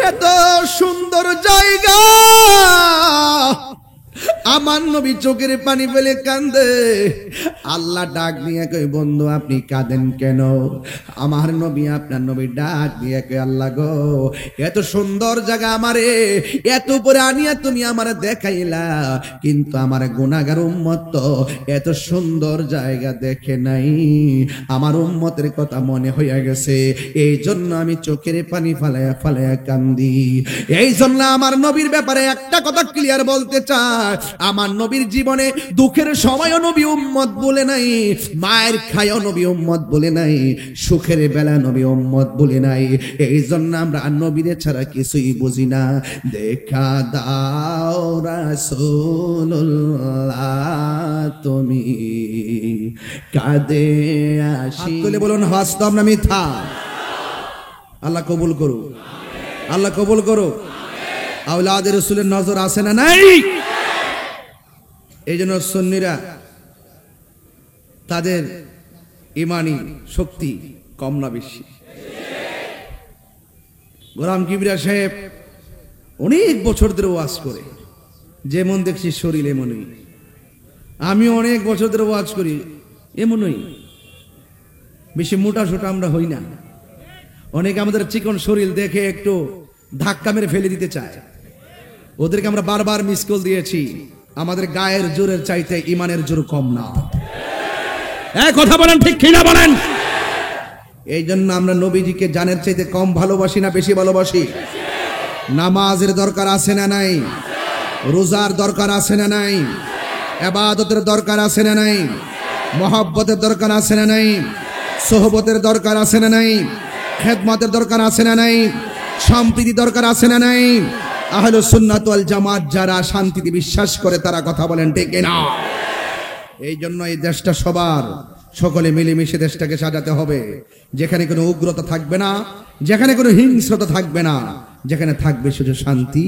এত সুন্দর জায়গা, আমার নবী চোখের পানি ফেলে কান্দে। আল্লাহ ডাক দিয়ে কই, বন্ধু আপনি কাঁদেন কেন? আমার নবী, আপনার নবী ডাক দিয়ে কই, আল্লাহ গো, এত সুন্দর জায়গা আমারে এত উপরে আনিয়া তুমি আমারে দেখাইলা, কিন্তু আমার গুনাহগার উম্মত তো এত সুন্দর জায়গা দেখে নাই। আমার উম্মতের কথা মনে হইয়া গেছে, এই জন্য আমি চোখের পানি ফালাইয়া ফালাইয়া কান্দি। এই জন্য আমার নবীর ব্যাপারে একটা কথা ক্লিয়ার বলতে চাই, আমার নবীর জীবনে দুঃখের সময়ও নবী উম্মত বলে নাই, মায়ের খায়ও নবী উম্মত বলে নাই, সুখের বেলা নবী উম্মত বলে নাই। এই জন্য আমরা নবীদের ছাড়া কিছুই বুঝি না। দেখা দাও রাসূলুল্লাহ তুমি কাঁদে আসি। তুলে বলুন বাস্তব না মিথ্যা? আল্লাহ কবুল করুক, আল্লাহ কবুল করুক। আওলাদে রাসূলের নজর আছে না নাই? এই জন্য সুন্নিরা তাদের ইমানি শক্তি কম না বেশি? গোলাম কিবরিয়া সাহেব অনেক বছর ধরে ওয়াজ করে, যেমন দেখছি শরীর এমনই। আমি অনেক বছর ধরে ওয়াজ করি, এমনই। বেশি মোটা সোটা আমরা হই না। অনেকে আমাদের চিকন শরীর দেখে একটু ধাক্কা মেরে ফেলে দিতে চায়, ওদেরকে আমরা বারবার মিস কল দিয়েছি। আমাদের গায়ের জোরের চাইতে ইমানের জোর কম না। এই কথা বলেন ঠিক কিনা বলেন? এই জন্য আমরা নবীজিকে জানের চাইতে কম ভালোবাসি না বেশি ভালোবাসি? নামাজের দরকার আছে না নাই? রোজার দরকার আছে না নাই? ইবাদতের দরকার আছে না নাই? মহব্বতের দরকার আছে না নাই? সোহবতের দরকার আছে না নাই? খেদমতের দরকার আছে না নাই? সম্প্রীতি দরকার আছে না নাই? আহলুস সুন্নাত ওয়াল জামাত যারা শান্তিতে বিশ্বাস করে তারা কথা বলেন ঠিক না? এই জন্য এই দেশটা সবার, সকলে মিলেমিশে দেশটাকে সাজাতে হবে, যেখানে কোনো উগ্রতা থাকবে না, যেখানে কোনো হিংস্রতা থাকবে না, যেখানে থাকবে শুধু শান্তি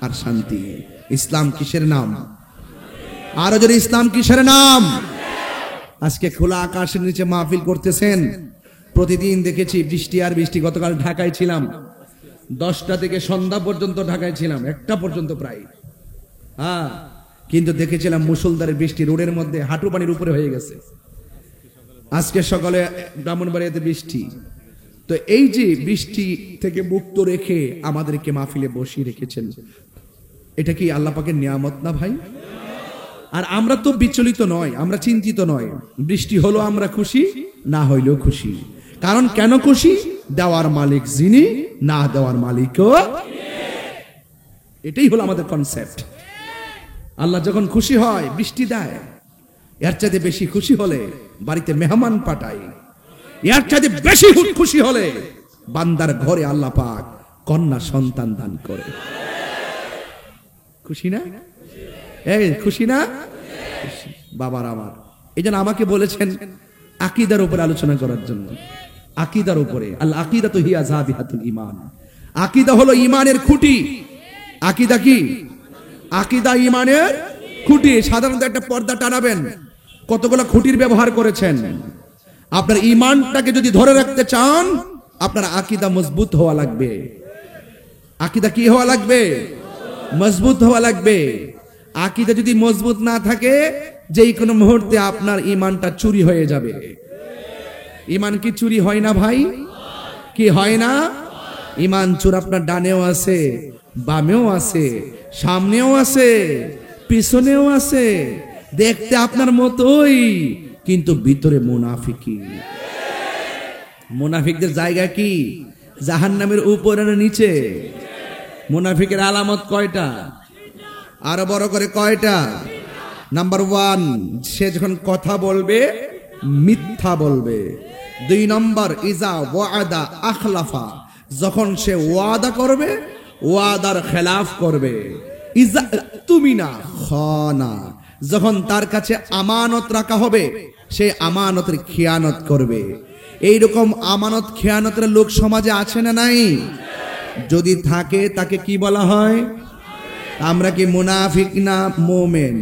আর শান্তি। ইসলাম কিসের নাম? আরো যদি ইসলাম কিসের নাম? আজকে খোলা আকাশের নিচে মাহফিল করতেছেন, প্রতিদিন দেখেছি বৃষ্টি আর বৃষ্টি। গতকাল ঢাকায় ছিলাম, 10টা থেকে সন্ধ্যা পর্যন্ত ঢাকায় ছিলাম, 1টা পর্যন্ত প্রায়। কিন্তু দেখেছিলাম মুষলধারে বৃষ্টি, রোডের মধ্যে হাঁটু পানির উপরে হয়ে গেছে। আজকে সকালে ব্রাহ্মণবাড়িয়াতে বৃষ্টি। তো এই যে বৃষ্টি থেকে মুক্ত রেখে আমাদেরকে মাহফিলে বসিয়ে রেখেছেন, এটা কি আল্লাহ পাকের নিয়ামত না ভাই? আর আমরা তো বিচলিত নয়, আমরা চিন্তিত নয়। বৃষ্টি হলো আমরা খুশি, না হইলেও খুশি। কারণ কেন খুশি? দেওয়ার মালিক যিনি, না দেওয়ার মালিকও। এটাই হলো আমাদের কনসেপ্ট। আল্লাহ যখন খুশি হয় বৃষ্টি দেয়, এর চাইতে বেশি খুশি হলে বাড়িতে মেহমান পাঠায়, এর চাইতে বেশি খুশি হলে বান্দার ঘরে আল্লাহ পাক কন্যা সন্তান দান করে। খুশি না? এই খুশি না? বাবার আমার এই জন্য আমাকে বলেছেন আকীদার উপরে আলোচনা করার জন্য। আকীদার উপরে, আল আকীদাতু হিয়া যাবিহাতুল ঈমান। আকীদা হলো ঈমানের খুঁটি। আকীদা কি? আকীদা ঈমানের খুঁটি। সাধারণত একটা পর্দা টানাবেন, কতগুলো খুঁটির ব্যবহার করেছেন। আপনার ঈমানটাকে যদি ধরে রাখতে চান, আপনার আকীদা মজবুত হওয়া লাগবে। আকীদা কি হওয়া লাগবে? মজবুত হওয়া লাগবে। আকীদা যদি মজবুত না থাকে, যেই কোনো মুহূর্তে আপনার ঈমানটা চুরি হয়ে যাবে। ঈমান কি চুরি হয় না ভাই? কি হয় না? ঈমান চোর আপনার ডানেও আছে, বামেও আছে, সামনেও আছে, পিছনেও আছে, দেখতে আপনার মতোই, কিন্তু ভিতরে মুনাফিকি। মুনাফিকদের জায়গা কি? জাহান্নামের উপর আর নিচে। মুনাফিকের আলামত কয়টা? আরো বড় করে কয়টা? নাম্বার 1, সে যখন কথা বলবে মিথ্যা বলবে। 2 নম্বর, ইজা ওয়াদা আখলাফা, যখন সে ওয়াদা করবে ওয়াদার খেলাফ করবে। ইজা তুমিনা খানা, যখন তার কাছে আমানত রাখা হবে সে আমানতের খেয়ানত করবে। এইরকম আমানত খেয়ানতের লোক সমাজে আছে না নাই? যদি থাকে তাকে কি বলা হয়? আমরা কি মুনাফিক না মুমিন?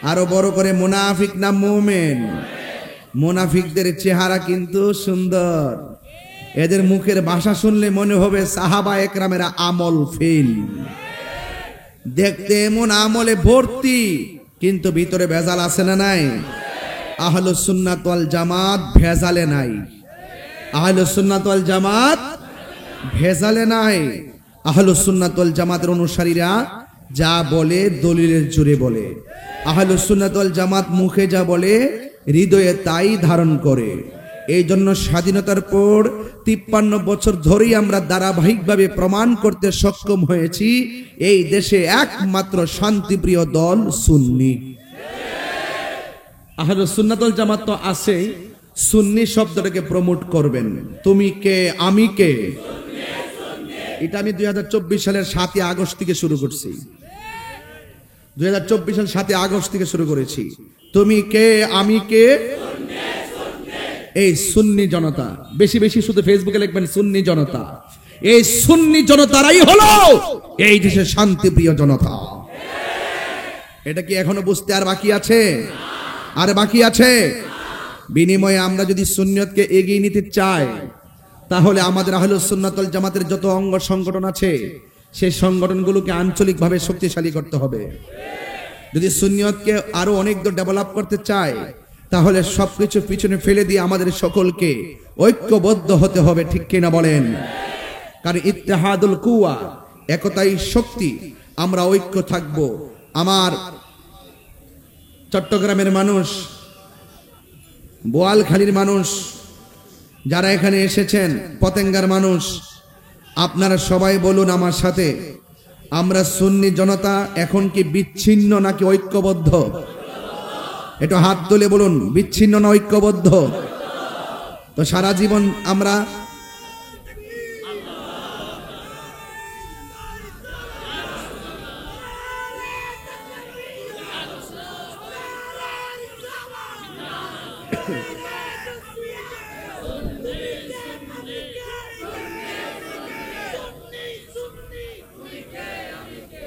আরো বড় করে, মুনাফিক না মুমিন? মুনাফিকদের চেহারা কিন্তু সুন্দর, এদের মুখের ভাষা শুনলে মনে হবে সাহাবা একরামের আমল ফেল। দেখতে এমন আমলে ভর্তি, কিন্তু ভিতরে ভেজাল আছে না নাই? আহলুস সুন্নাত ওয়াল জামাত ভেজালে নাই। আহলুস সুন্নাত ওয়াল জামাত ভেজালে নাই। আহলুস সুন্নাত ওয়াল জামাতের অনুসারীরা যা বলে দলিলের জোরে বলে। আহলুস সুন্নাত ওয়াল জামাত মুখে যা বলে হৃদয়ে তাই ধারণ করে। এই জন্য স্বাধীনতার পর 53 বছর ধরেই আমরা ধারাবাহিকভাবে প্রমাণ করতে সক্ষম হয়েছি এই দেশে একমাত্র শান্তিপ্রিয় দল সুন্নি। আহলুস সুন্নাত ওয়াল জামাত তো আছে, সুন্নি শব্দটাকে প্রমোট করবেন। তুমি কে আমি কে, এটা আমি 2024 সালের 7 আগস্ট থেকে শুরু করছি। 2024 সাল 7 আগস্ট থেকে শুরু করেছি। তুমি কে আমি কে, এই সুন্নি জনতা। বেশি বেশি শুধু ফেসবুকে লিখবেন সুন্নি জনতা। এই সুন্নি জনতারাই হলো এই দেশের শান্তিপ্রিয় জনতা। এটা কি এখনো বুঝতে আর বাকি আছে? আর বাকি আছে? বিনিময়ে আমরা যদি সুন্নিয়তকে এগিয়ে নিতে চাই, তাহলে আমাদের আহলুস সুন্নাত ওয়াল জামাতের যত অঙ্গ সংগঠন আছে সেই সংগঠনগুলোকে আঞ্চলিকভাবে শক্তিশালী করতে হবে। যদি সুন্নিয়তকে আরো অনেক দূর ডেভেলপ করতে চাই, তাহলে সবকিছু পিছনে ফেলে দিয়ে আমাদের সকলকে ঐক্যবদ্ধ হতে হবে, ঠিক কিনা বলেন? কারণ ইত্তেহাদুল কুওয়া, একতাই শক্তি। আমরা ঐক্য থাকব। আমার চট্টগ্রামের মানুষ, বোয়ালখালীর মানুষ, যারা এখানে এসেছেন, পতেঙ্গার মানুষ, আপনারা সবাই বলুন আমার সাথে, আমরা সুন্নি জনতা এখন কি বিচ্ছিন্ন নাকি ঐক্যবদ্ধ? একটু হাত তুলে বলুন, বিচ্ছিন্ন না ঐক্যবদ্ধ? তো সারা জীবন আমরা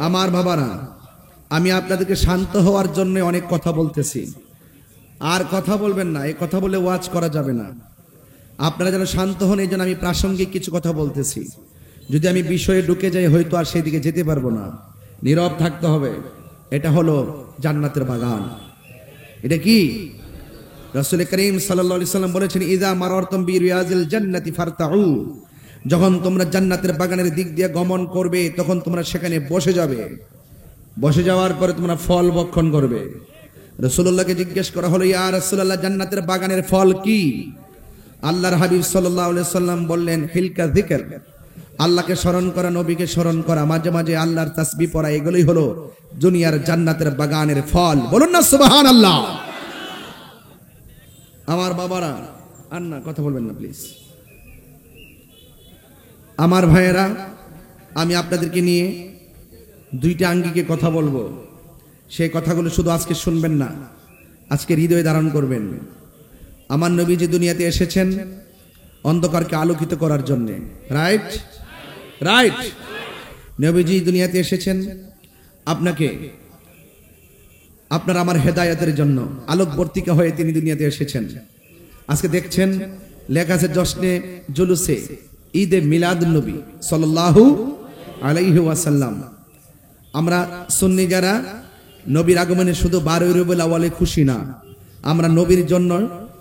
আমার বাবারা, আমি আপনাদেরকে শান্ত হওয়ার জন্য অনেক কথা বলতেছি। আর কথা বলবেন না, এই কথা বলে ওয়াজ করা যাবে না। আপনারা যেন শান্ত হন, এই জন্য আমি প্রাসঙ্গিক কিছু কথা বলতেছি। যদি আমি বিষয়ে ঢুকে যাই, হয়তো আর সেদিকে যেতে পারবো না, নীরব থাকতে হবে। এটা হলো জান্নাতের বাগান। এটা কি? রাসূল করিম সাল্লাল্লাহু আলাইহি সাল্লাম বলেছেন, ইযা মারারতুম বিরিয়াজিল জান্নাতি ফারতাউ, যখন তোমরা জান্নাতের বাগানের দিক দিয়ে গমন করবে, তখন তোমরা সেখানে বসে যাবে। বসে যাওয়ার পরে তোমরা ফল ভক্ষণ করবে। রাসূলুল্লাহকে জিজ্ঞেস করা হলো, ইয়া রাসূলুল্লাহ, জান্নাতের বাগানের ফল কি? আল্লাহর হাবিব সাল্লাল্লাহু আলাইহি সাল্লাম বললেন, হিলকা যিকর, আল্লাহকে স্মরণ করা, নবীকে স্মরণ করা, মাঝে মাঝে আল্লাহর তাসবিহ পড়া, এগুলোই হলো দুনিয়ার জান্নাতের বাগানের ফল। বলুন না সুবহানাল্লাহ। আমার বাবারা, আর না কথা বলবেন না প্লিজ। আমার ভাইয়েরা, আমি আপনাদেরকে নিয়ে দুইটা আঙ্গিকে কথা বলবো। সেই কথাগুলো শুধু আজকে শুনবেন না, আজকে হৃদয়ে ধারণ করবেন। আমার নবী যে দুনিয়াতে এসেছেন অন্ধকারকে আলোকিত করার জন্য, রাইট রাইট। নবীজি দুনিয়াতে এসেছেন আপনাকে, আপনার আমার হেদায়েতের জন্য, আলোকবর্তিকা হয়ে তিনি দুনিয়াতে এসেছেন। আজকে দেখছেন লেখা আছে জশ্নে জুলুসে ঈদে মিলাদুন নবী সাল্লাল্লাহু আলাইহি ওয়াসাল্লাম। আমরা সুন্নি যারা নবীর আগমনে শুধু 12 রবিউল আউয়ালে খুশি না, আমরা নবীর জন্য,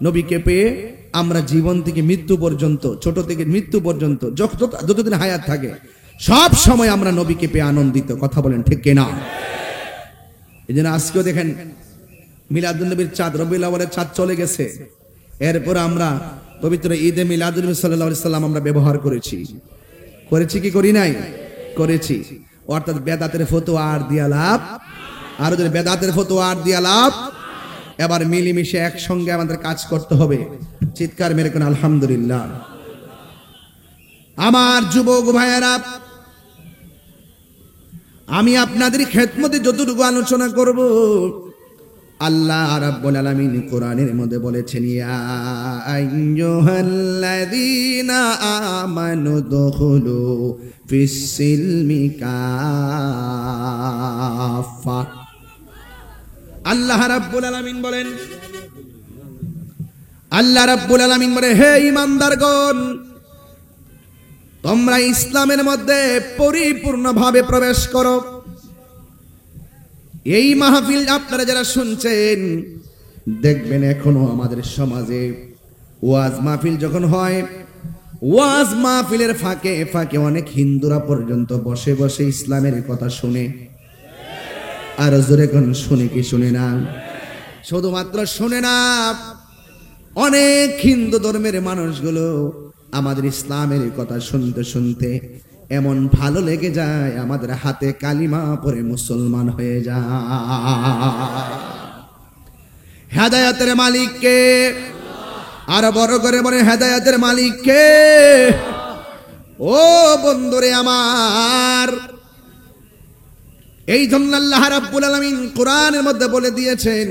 নবীকে পেয়ে আমরা জীবন থেকে মৃত্যু পর্যন্ত, ছোট থেকে মৃত্যু পর্যন্ত যতদিন হায়াত থাকে সব সময় আমরা নবীকে পেয়ে আনন্দিত। কথা বলেন ঠিক কিনা? এই জন্য আজকেও দেখেন মিলাদুন নবীর চাঁদ, রবিউল আউয়ালের চাঁদ চলে গেছে, এরপর আমরা পবিত্র ঈদে মিলাদুন নবী সাল্লাল্লাহু আলাইহি সাল্লাম আমরা ব্যবহার করেছি কি করি নাই? করেছি। অর্থাৎ বেদাতের ফতোয়া আর দিয়া লাভ, আর যদি বেদাতের ফতোয়া আর দিয়া লাভ, এবার মিলেমিশে একসঙ্গে আমাদের কাজ করতে হবে। চিৎকার মেরে কোন আলহামদুলিল্লাহ। আমার যুবক ভাইয়েরা, আমি আপনাদের খেদমতে যতটুকু আলোচনা করব, আল্লাহ রাব্বুল আলামিন কোরআনের মধ্যে বলেছেন, ইয়া আইয়ুহাল্লাযীনা আমানু দুখুলু ফিস-সিলমি কাফা। আল্লাহ রাব্বুল আলামিন বলেন, আল্লাহ রাব্বুল আলামিন বলে, হে ঈমানদারগণ, তোমরা ইসলামের মধ্যে পরিপূর্ণভাবে প্রবেশ করো। এই মাহফিল আপনারা যারা শুনছেন, দেখবেন এখনো আমাদের সমাজে ওয়াজ মাহফিল যখন হয়, ওয়াজ মাহফিলের ফাঁকে ফাঁকে অনেক হিন্দুরা পর্যন্ত বসে বসে ইসলামের কথা শুনে। আর জোরে কোন শুনে কি শুনে না? শুধুমাত্র শুনে না, অনেক হিন্দু ধর্মের মানুষগুলো আমাদের ইসলামের কথা শুনতে শুনতে এমন ভালো লেগে যায়, আমাদের হাতে কালিমা পড়ে মুসলমান হয়ে যায়। হেদায়েতের মালিক কে? আর বড় করে বলে হেদায়েতের মালিক কে? ও বন্ধুরে আমার, এই জন্য আল্লাহ রাব্বুল আলামিন কোরআনের মধ্যে বলে দিয়েছেন,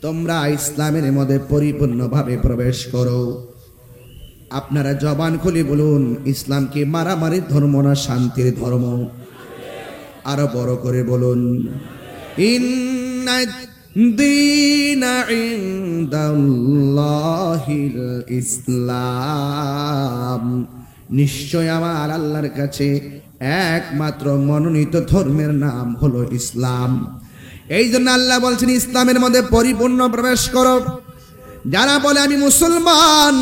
তোমরা ইসলামের মধ্যে পরিপূর্ণভাবে প্রবেশ করো। আপনারা জবান খুলে বলুন, ইসলাম কি মারামারির ধর্ম না শান্তির ধর্ম? আরো বড় করে বলুন, ইন্নাদ-দীনা ইনদাল্লাহিল ইসলাম, নিশ্চয় আমার আল্লাহর কাছে একমাত্র মনোনীত ধর্মের নাম হলো ইসলাম। এই জন্য আল্লাহ বলছেন, ইসলামের মধ্যে পরিপূর্ণ প্রবেশ করো। যারা বলে আমি মুসলমান,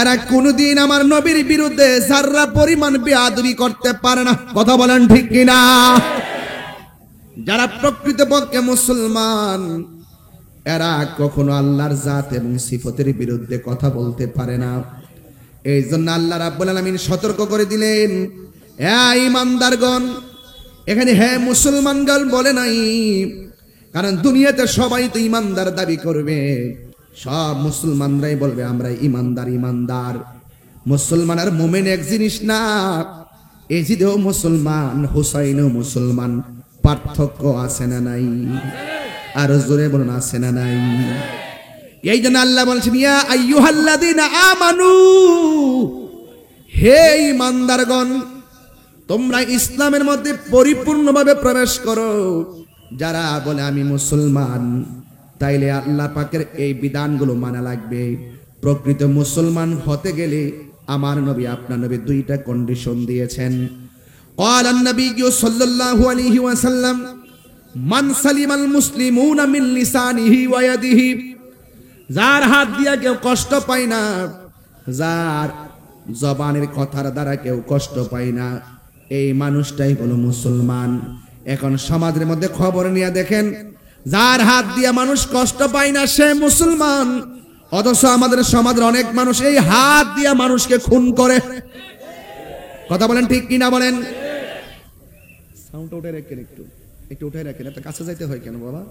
এরা কোনদিন আমার নবীর বিরুদ্ধে যারা পরিমাণ বেয়াদবি করতে পারে না। কথা বলেন ঠিক কিনা? যারা প্রকৃতপক্ষে মুসলমান, এরা কখনো আল্লাহর জাত এবং সিফতের বিরুদ্ধে কথা বলতে পারে না। এই জন্য আল্লাহ রাব্বুল আলামিন সতর্ক করে দিলেন, হে ঈমানদারগণ, এখানে হে মুসলমানগণ বলে নাই, কারণ দুনিয়াতে সবাই তো ঈমানদার দাবি করবে, সব মুসলমানরাই বলবে আমরা ঈমানদার ঈমানদার। মুসলমান আর মুমিন এক জিনিস না। এজিদেও মুসলমান, হুসাইনও মুসলমান, পার্থক্য আছে না নাই? আর জোরে বলুন, আছে না নাই? এই জন্য আল্লাহ বলছেন, ইয়া আইয়ুহাল্লাযীনা আমানু, হে ঈমানদারগণ, তোমরা ইসলামের মধ্যে পরিপূর্ণভাবে প্রবেশ করো। যারা বলে আমি মুসলমান, তাইলে আল্লাহ পাকের এই বিধানগুলো মানা লাগবে। প্রকৃত মুসলমান হতে গেলে আমার নবী আপনার নবী দুইটা কন্ডিশন দিয়েছেন। ক্বালান নবিয়্যু সাল্লাল্লাহু আলাইহি ওয়াসাল্লাম, মান সালিমাল মুসলিমুনা মিন লিসানিহি ওয়া ইয়াদিহি, যার হাত দিয়া কেউ কষ্ট পায় না, যার জবানের কথার দ্বারা কেউ কষ্ট পায় না, এই মানুষটাই হলো মুসলমান। এখন সমাজের মধ্যে খবর নিয়ে দেখেন, যার হাত দিয়া মানুষ কষ্ট পায় না সে মুসলমান, অথচ আমাদের সমাজের অনেক মানুষ এই হাত দিয়া মানুষকে খুন করে। কথা বলেন ঠিক কিনা বলেন? সাউন্ড উঠে রাখেন, একটু একটু উঠে রাখেন, এত কাছে যাইতে হয় কেন বাবা?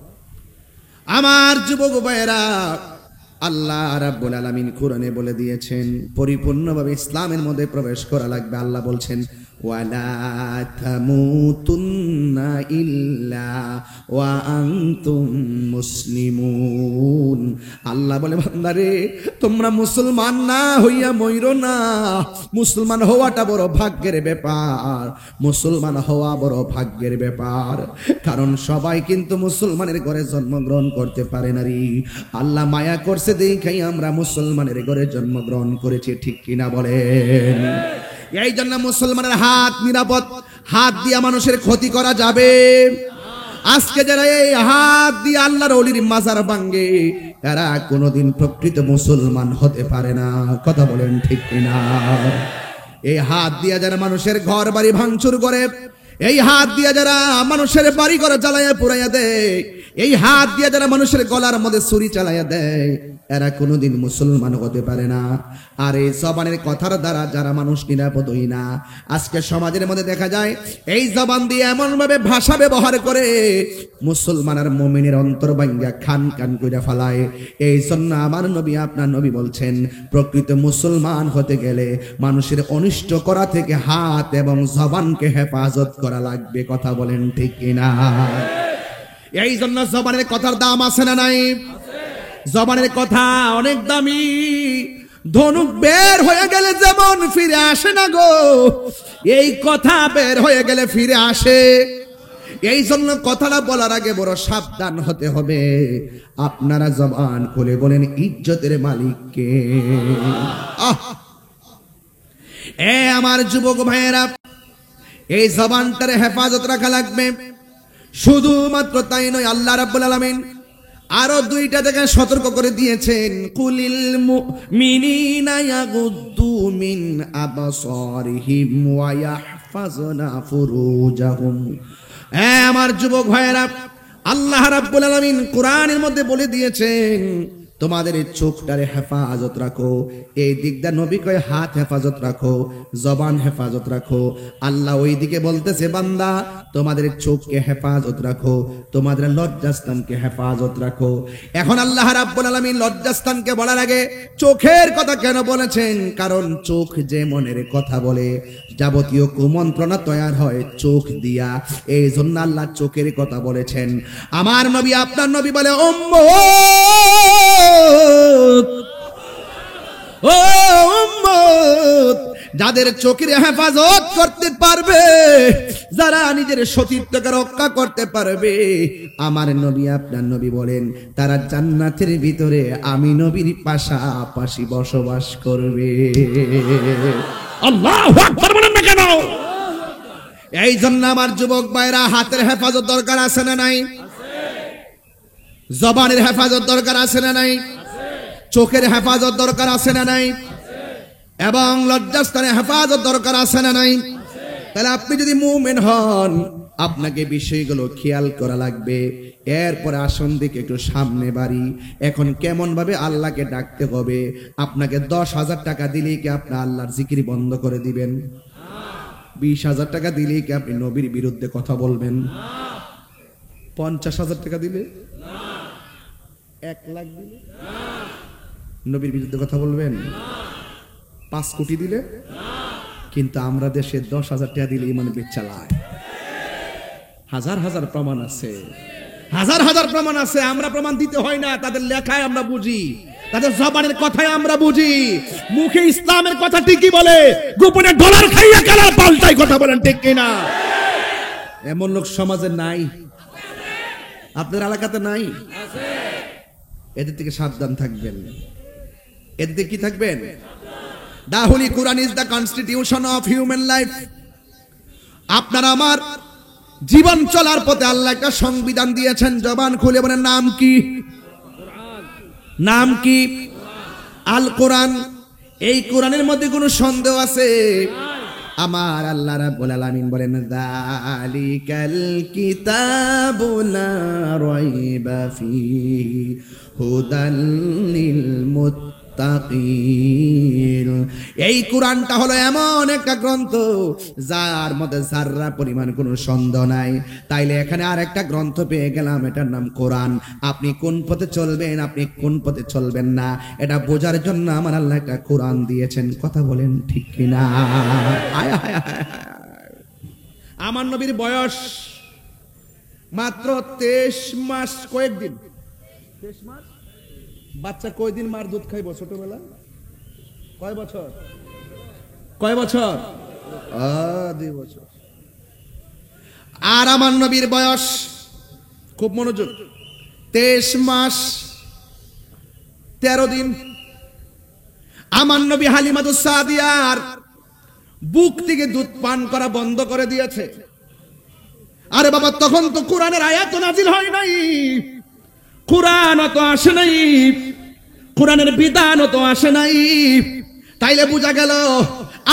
আমার যুবক ভাইয়েরা, আল্লাহ রাব্বুল আলামিন কোরআনে বলে দিয়েছেন পরিপূর্ণভাবে ইসলামের মধ্যে প্রবেশ করা লাগবে। আল্লাহ বলছেন, ওয়ালা তামুতুন্না ইল্লা ওয়া আনতুম মুসলিমুন। আল্লাহ বলে, বান্দারে তোমরা মুসলমান না হইয়া মইরো না। মুসলমান হওয়াটা বড় ভাগ্যের ব্যাপার, মুসলমান হওয়া বড় ভাগ্যের ব্যাপার। কারণ সবাই কিন্তু মুসলমানের ঘরে জন্মগ্রহণ করতে পারে না রে। আল্লাহ মায়া করছে দেখাই আমরা মুসলমানের ঘরে জন্মগ্রহণ করেছি, ঠিক কিনা বলেন? এই জন্য মুসলমানের হাত নিরাপদ, হাত দিয়ে মানুষের ক্ষতি করা যাবে। আজকে যারা এই হাত দিয়ে আল্লাহর ওলির মাজার ভাঙে, এরা কোনোদিন প্রকৃত মুসলমান হতে পারে না। কথা বলেন ঠিক কিনা? এই হাত দিয়ে যারা মানুষের ঘর বাড়ি ভাঙচুর করে, এই হাত দিয়ে যারা মানুষের বাড়ি ঘর জ্বালাইয়া পুড়াইয়া দেয়, এই হাত দিয়ে যারা মানুষের গলার মধ্যে ছুরি চালাইয়া দেয়, এরা কোনোদিন মুসলমান হতে পারে না। আর এই জবানের কথার দ্বারা যারা মানুষ নিরাপদ হই না, আজকে সমাজের মধ্যে দেখা যায় এই জবান দিয়ে এমন ভাবে ভাষা ব্যবহার করে মুসলমান আর মুমিনের অন্তর ভাঙ্গা খান খান করে ফেলায়। এই জন্য আমার নবী আপনার নবী বলছেন, প্রকৃত মুসলমান হতে গেলে মানুষের অনিষ্ট করা থেকে হাত এবং জবানকে হেফাজত করা লাগবে। কথা বলেন ঠিক কিনা? এই জন্য জবানের কথার দাম আছে না নাই? জবানের কথা অনেক দামি। ধনুক বের হয়ে গেলে যেমন ফিরে আসে না গো, এই কথা বের হয়ে গেলে ফিরে আসে। এই জন্য কথাটা বলার আগে বড় সাবধান হতে হবে। আপনারা জবান খুলে বলেন, ইজ্জতের মালিক কে? আমার যুবক ভাইয়েরা, এই জবানটারে হেফাজত রাখা লাগবে। শুধুমাত্র তাই নয়, আল্লাহ রাব্বুল আলামিন আরো দুইটা থেকে সতর্ক করে দিয়েছেন, কুলিল মুমিনিনা ইয়াগুদ্দু মিন আবসারিহিম ওয়া ইয়াহফাজনা ফুরুজাহুম। আমার যুবক ভাইয়েরা, আল্লাহ রাব্বুল আলামিন কোরআনের মধ্যে বলে দিয়েছেন তোমাদের এই চোখটারে হেফাজত রাখো। এই দিকটা নবী কয় হাত হেফাজত রাখো, জবান হেফাজত রাখো। আল্লাহ ওই দিকে বলতেছে বান্দা তোমাদের চোখকে হেফাজত রাখো, তোমাদের লজ্জাস্থানকে হেফাজত রাখো। এখন আল্লাহ রাব্বুল আলামিন লজ্জাস্থানকে বলার আগে চোখের কথা কেন বলেছেন? কারণ চোখ যে মনের কথা বলে, যাবতীয় কুমন্ত্রণা তৈরি হয় চোখ দিয়া। এই জন্য আল্লাহ চোখের কথা বলেছেন। আমার নবী, আপনার নবী বলে ও উম্মত, যাদের চোখের হেফাজত করতে পারবে, যারা নিজের সতীত্বকে রক্ষা করতে পারবে, আমার নবী আপনার নবী বলেন তারা জান্নাতের ভিতরে আমি নবীর পাশাপাশি বসবাস করবে। আল্লাহু আকবার বলেন না কেন? এই জন্য আমার যুবক ভাইরা, হাতের হেফাজত দরকার আছে না নাই? জবানের হেফাজত দরকার আছে না নাই? চোখের হেফাজত দরকার আছে না নাই? এবং লজ্জাস্থানের হেফাজত দরকার আছে না নাই? তাহলে আপনি যদি মুমিন হন, আপনাকে বিষয়গুলো খেয়াল করা লাগবে। এরপরে আসন দিকে একটু সামনে বাড়ি। এখন কেমন ভাবে আল্লাহকে ডাকতে হবে? আপনাকে 10,000 টাকা দিলেই কি আপনি আল্লাহর জিকির বন্ধ করে দিবেন? 20,000 টাকা দিলেই কি আপনি নবীর বিরুদ্ধে কথা বলবেন? 50,000 টাকা দিলে, 1 লাখ দিলে নবীর বিরুদ্ধে কথা বলবেন? 5 কোটি দিলে? কিন্তু আমরা দেশে 10,000 টাকা দিলে ইমান বেচালায়। হাজার হাজার প্রমাণ আছে, হাজার হাজার প্রমাণ আছে। আমরা প্রমাণ দিতে হয় না, তাদের লেখায় আমরা বুঝি, তাদের জবানের কথায় আমরা বুঝি। মুখে ইসলামের কথা ঠিকই বলে, গোপনে ডলার খাইয়া কালা পাল্টাই কথা বলেন, ঠিক কিনা? এমন লোক সমাজে নাই? আপনার এলাকাতে নাই? এদের থেকে সাবধান থাকবেন। এদের থেকে কি থাকবেন? The Holy Quran is the constitution of human life. আপনার আমার জীবন চলার পথে আল্লাহ একটা সংবিধান দিয়েছেন। জবান খুলে বলেন নাম কি? নাম কি? আল কোরআন। এই কোরআনের মধ্যে কোনো সন্দেহ আছে? আমার আল্লাহ রাব্বুল আলামিন বলেন যালিকাল কিতাবু লা রাইবা ফীহি হুদাল লিল মুত্তাকিন। এই কোরআনটা হলো এমন একটা গ্রন্থ যার মধ্যে যাররা পরিমাণ কোনো সন্দেহ নাই। তাইলে এখানে আর একটা গ্রন্থ পেয়ে গেলাম, এটার নাম কোরআন। আপনি কোন পথে চলবেন, আপনি কোন পথে চলবেন না, এটা বোঝার জন্য আমার আল্লাহ একটা কোরআন দিয়েছেন। কথা বলেন ঠিক কিনা? আমার নবীর বয়স মাত্র 23 মাস কয়েকদিন। 23 মাস? বাচ্চা কয়দিন মার দুধ খাইব ছোটবেলা? কয় বছর? কয় বছর? 2 বছর। আর আমার নবীর বয়স, খুব মনোযোগ, 23 মাস 13 দিন। আমার নবী হালিমাতুস সাদিয়ার বুক থেকে দুধ পান করা বন্ধ করে দিয়েছে। আরে বাবা, তখন তো কোরআনের আয়াত নাজিল হয় নাই, কোরআন তো আসে নাই, কোরআনের বিধান তো আসে নাই। তাইলে বোঝা গেল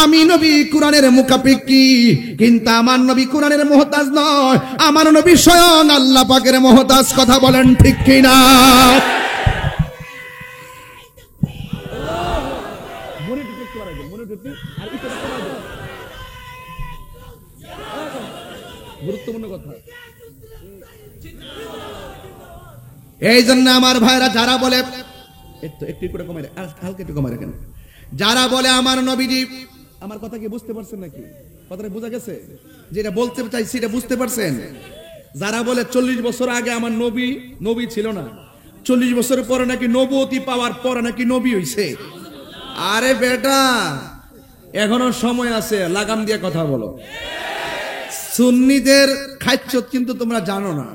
আমি নবী কোরআনের মুখাপেক্ষী, কিন্তু আমার নবী কোরআনের মুহতাজ নয়। আমার নবী স্বয়ং আল্লাহ পাকের মুহতাজ। কথা বলেন ঠিক কিনা? গুরুত্বপূর্ণ কথা। এই জন্য আমার ভাইরা যারা বলে, একটু করে কমাই, হালকা একটু কমাই রাখেন, যারা বলে আমার নবীজি, আমার কথা কি বুঝতে পারছেন নাকি? কথাটা বোঝা গেছে? যেটা বলতে চাইছি এটা বুঝতে পারছেন? যারা বলে 40 বছর আগে আমার নবী ছিল না, 40 বছর পরে নাকি নবুয়তি পাওয়ার পরে নাকি নবী হইছে। আরে বেটা, এখনো সময় আছে, লাগাম দিয়ে কথা বলো। সুন্নিদের খাচ্ছত কিন্তু তোমরা জানো না।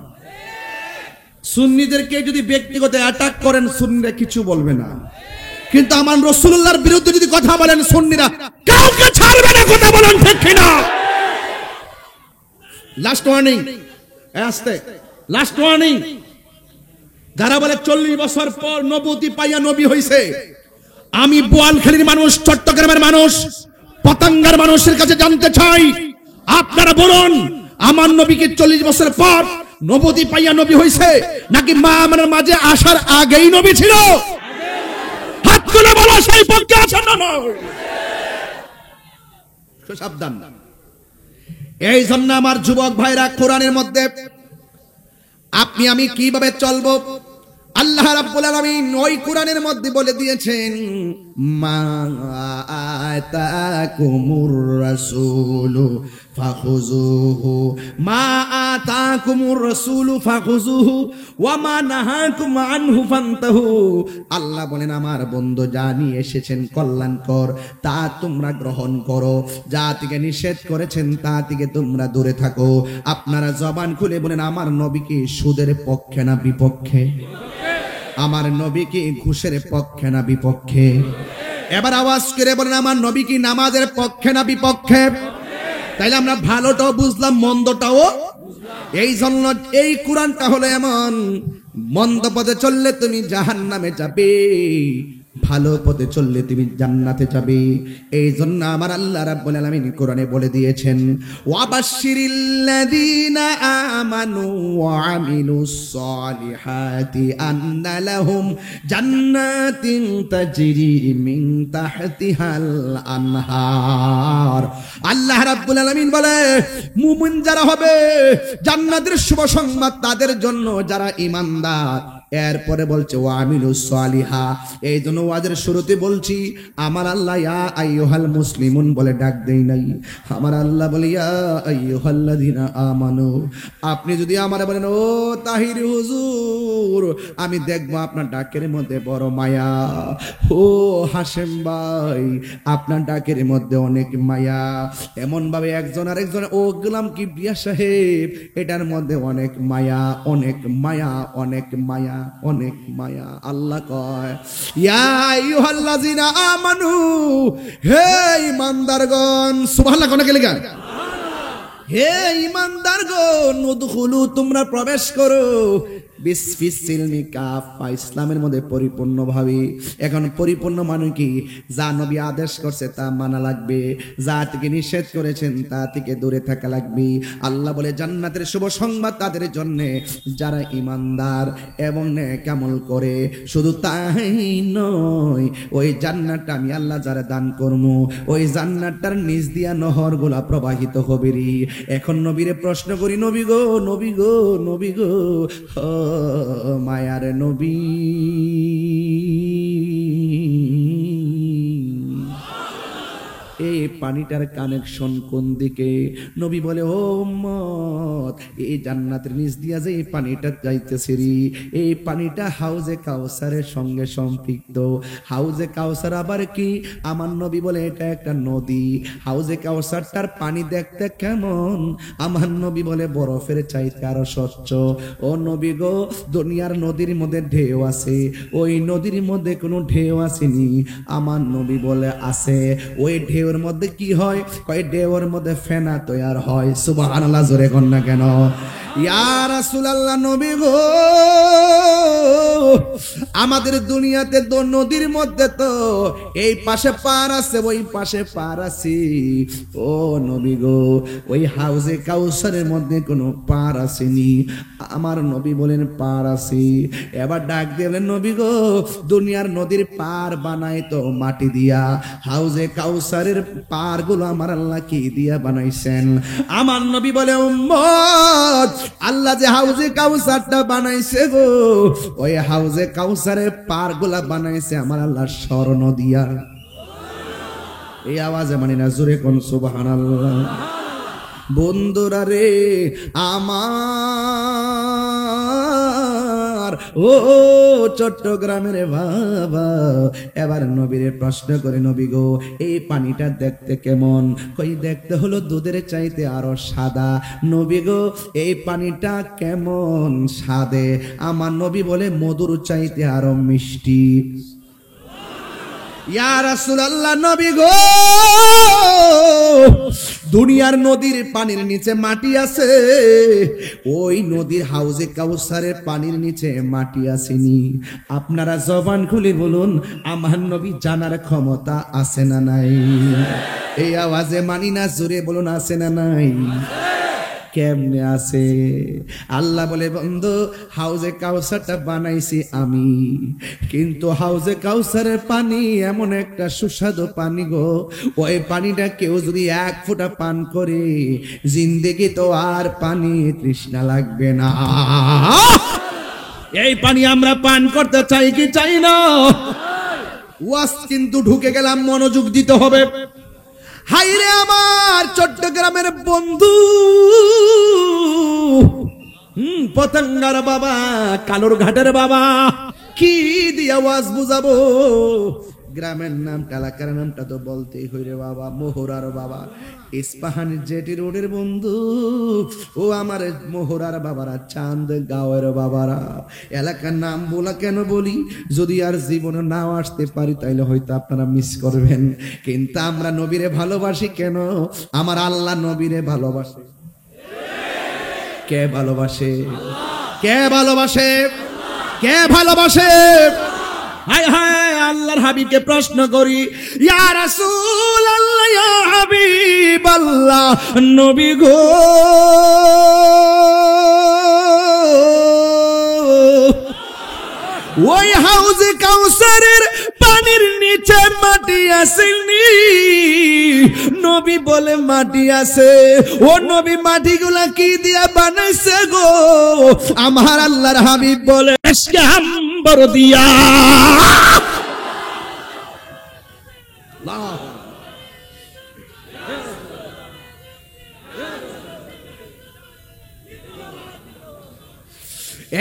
সুন্নিদেরকে যদি ব্যক্তিগত অ্যাটাক করেন, সুন্নিরা কিছু বলবে না, কিন্তু আমার রাসূলুল্লাহর বিরুদ্ধে যদি কথা বলেন, সুন্নিরা কাউকে পারবে না, কথা বলেন ঠিক কিনা? লাস্ট ওয়ার্নিং, আসতে লাস্ট ওয়ার্নিং। যারা বলে 40 বছর পর নবুতি পাইয়া নবী হইছে, আমি বোয়ালখালীর মানুষ, চট্টগ্রামের মানুষ, পতাঙ্গার মানুষের কাছে জানতে চাই, আপনারা বলুন আমার নবীকে 40 বছর পর নবুতি পাইয়া নবী হইছে নাকি মা আমার মাঝে আসার আগেই নবী ছিল? হাত তুলে বলো সেই পক্ষে আছেন না নয়? সাবধান। এই জন্য আমার যুবক ভাইরা, কোরআনের মধ্যে আপনি আমি কিভাবে চলবো, আল্লাহ রাব্বুল আলামিন ওই কোরআনের মধ্যে বলে দিয়েছেন, মা আতাকুমুর রাসূলু ফাখুযুহু, মা আতাকুমুর রাসূলু ফাখুযুহু ওয়া মা নাহাকুম আনহু ফান্তাহু। আল্লাহ বলেন আমার বন্ধু যা নিয়ে এসেছেন কল্যাণকর তা তোমরা গ্রহণ করো, যা থেকে নিষেধ করেছেন তা থেকে তোমরা দূরে থাকো। আপনারা জবান খুলে বলেন আমার নবী কি সুদের পক্ষে না বিপক্ষে? আমার নবী কি ঘুষের পক্ষে না বিপক্ষে? এবার আওয়াজ করে বলেন আমার নবী কি নামাজের পক্ষে না বিপক্ষে? তাইলে আমরা ভালোটাও বুঝলাম, মন্দটাও। এই জন্য এই কোরআনটা হলো এমন, মন্দ পথে চললে তুমি জাহান্নামে যাবে, ভালো পথে চললে তুমি জান্নাতে যাবে। এই জন্য আমার আল্লাহ রাব্বুল আলামিন কোরআনে বলে দিয়েছেন, ওয়াবাশশিরিল্লাযীনা আমানু ওয়া আমিলুস সলিহাতি আন্না লাহুম জান্নাতিন তাজরি মিন তাহতিহাল আনহার। আল্লাহ রাব্বুল আলামিন বলে মুমিন যারা হবে জান্নাতের শুভ সংবাদ তাদের জন্য যারা ঈমানদার। এরপরে বলছে ওয়া আমিলুস সলিহা। এই জন্য ওয়াজের শুরুতে বলছি আমার আল্লাহ ইয়া আইয়ুহাল মুসলিমুন বলে ডাক দেই নাই, আমার আল্লাহ বলে ইয়া আইয়ুহাল্লাযিনা আমানু। আপনি যদি আমারে বলেন ও তাহির হুজুর, আমি দেখবো আপনার ডাকের মধ্যে বড় মায়া, ও হাশেম ভাই আপনার ডাকের মধ্যে অনেক মায়া, এমন ভাবে একজন আরেকজন ও গোলাম কিবরিয়া সাহেব এটার মধ্যে অনেক মায়া, অনেক মায়া, অনেক মায়া, অনেক মায়া। আল্লাহ কয় ইয়া আইয়ুহাল্লাযিনা আমানু, হে ঈমানদারগণ, সুবহানাল্লাহ কোন কে লিখা, হে ঈমানদারগণ, উদখুলু তোমরা প্রবেশ করো বিসমিল্লাহি কাফা, ইসলামের মধ্যে পরিপূর্ণভাবে। এখন পরিপূর্ণ মানে কি? যা নবী আদেশ করছে তা মানা লাগবে, যা থেকে নিষেধ করেছেন তা থেকে দূরে থাকা লাগবে। আল্লাহ বলে জান্নাতের শুভ সংবাদ তাদের জন্য যারা ঈমানদার এবং নেক আমল করে। শুধু তাই নয়, ওই জান্নাতটা আমি আল্লাহ যারা দান করবো ওই জান্নাতটার নিচ দিয়া নহরগুলা প্রবাহিত হবে রে। এখন নবীরে প্রশ্ন করি, নবী গো, নবী গো, নবী গো, মায়ার নবী, এই পানিটার কানেকশন কোন দিকে? নবী বলে ও উম্মত, এই জান্নাতের নিচ দিয়া যে এই পানিটা যাইতেছে রে, এই পানিটা হাউজে কাউসারের সঙ্গে সম্পৃক্ত। হাউজে কাউসার আবার কি? আমার নবী বলে এটা একটা নদী। হাউজে কাউসারটার পানি দেখতে কেমন? আমার নবী বলে বরফের চাইতে আরো স্বচ্ছ। ও নবী গো, দুনিয়ার নদীর মধ্যে ঢেউ আছে, ওই নদীর মধ্যে কোনো ঢেউ আসেনি। আমার নবী বলে আছে। ওই ঢেউর মধ্যে কি হয়? কয় ঢেউর মধ্যে ফেনা তৈয়ার হয়। সুবহানাল্লাহ, জোরে কোন না কেন? ইয়া রাসূলুল্লাহ, নবী গো, আমাদের দুনিয়াতে নদীর মধ্যে তো এই পাশে পার আছে, ওই পাশে পার আছে। ও নবী গো, ওই হাউজে কাউসারের মধ্যে কোনো পার আসেনি। আমার নবী বলেন পার আছে। এবার ডাক দিলেন, নবী গো, দুনিয়ার নদীর পার বানায় তো মাটি দিয়া, হাউজে কাউসারের পার গুলো আমার আল্লাহ কি দিয়া বানাইছেন? আমার নবী বলে উম্মত, আল্লাহ যে হাউজে কাউসারটা বানাইছে গো, ওই হাউজে কাউসারের পার গুলা বানাইছে আমার আল্লাহ স্বর্ণ দিয়া। এই আওয়াজে মানে না, জোরে কোন সুবহানাল্লাহ। বন্ধুরা রে আমার, ও চট্টগ্রামের বাবা, এবার নবীরে প্রশ্ন করে, নবী গো, এই পানিটা দেখতে কেমন? কই দেখতে হলো দুধের চাইতে আরো সাদা। নবী গো, এই পানিটা কেমন স্বাদে? আমার নবী বলে মধুর চাইতে আরো মিষ্টি। ইয়া রাসূলুল্লাহ, নবী গো, দুনিয়ার নদীর পানির নিচে মাটি আছে, ওই নদীর হাউজে কাউসারের পানির নিচে মাটি আসেনি। আপনারা জবান খুলে বলুন, আমার নবী জানার ক্ষমতা আছে না নাই? এই আওয়াজে মানি না, জোরে বলুন আছে না নাই? কেমনে আছে? আল্লাহ বলে, বন্ধু, হাউজে কাউসারটা বানাইছি আমি, কিন্তু হাউজে কাউসারের পানি এমন একটা সুস্বাদু পানি গো, ওই পানিটা কেউ যদি এক ফোঁটা পান করে জিন্দেগি তো আর পানি তৃষ্ণা লাগবে না। এই পানি আমরা পান করতে চাই কি চাই না? ওয়াজ কিন্তু ঢুকে গেলাম, মনোযোগ দিতে হবে। হাইরে আমার চট্টগ্রামের বন্ধু, পতঙ্গার বাবা, কালোর ঘাটের বাবা, কি দিয়ে আওয়াজ বুঝাবো? গ্রামের নামটা, এলাকার নামটা তো বলতেই হইরে বাবা, মোহরার বাবা, ইস্পাহান জেটি রোডের বন্ধু, ও আমার মোহরার বাবারা, চাঁদ গাঁওয়ের বাবারা। এলাকার নাম বলা কেন বলি, যদি আর জীবনে নাও আসতে পারি তাইলে হয়তো আপনারা মিস করবেন, কিন্তু আমরা নবীরে ভালোবাসি কেন? আমার আল্লাহ নবীরে ভালোবাসে। কে ভালোবাসে? কে ভালোবাসে? কে ভালোবাসে? হায় হায়, আল্লাহর হাবিবকে প্রশ্ন করি, ইয়া রাসূলুল্লাহ, ইয়া হাবিবাল্লাহ, নবী গো, ওই হাউজে কাউসারের পানির নিচে মাটি আসেনি? নবী বলে মাটি আছে। ও নবী, মাটিগুলা কি দিয়া বানাইছে গো? আমার আল্লাহর হাবিব বলে, আম্বর দিয়া।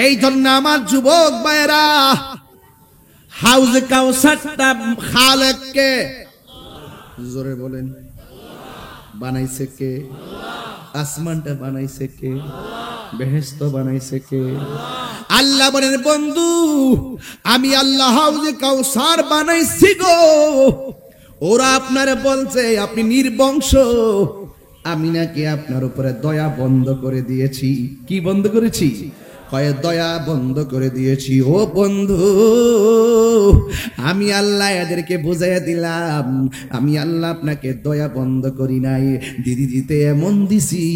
এই জন্য আমার যুবক ভাইরা, হাউজে কাউসারটা খালেককে, জোরে বলেন, বানাইছে কে? আসমানটা বানাইছে কে? বেহেশত বানাইছে কে? আল্লাহ বলেন, বন্ধু, আমি আল্লাহ হাউজে কাউসার বানাইছি গো। ওরা আপনারে বলছে আপনি নির্বংশ, আমি নাকি আপনার উপরে দয়া বন্ধ করে দিয়েছি। কি বন্ধ করেছি? কয় দয়া বন্ধ করে দিয়েছি। ও বন্ধু, আমি আল্লাহ এদেরকে বুঝাইয়া দিলাম, আমি আল্লাহ আপনাকে দয়া বন্ধ করি নাই, দিদি দিতে এমন দিছি,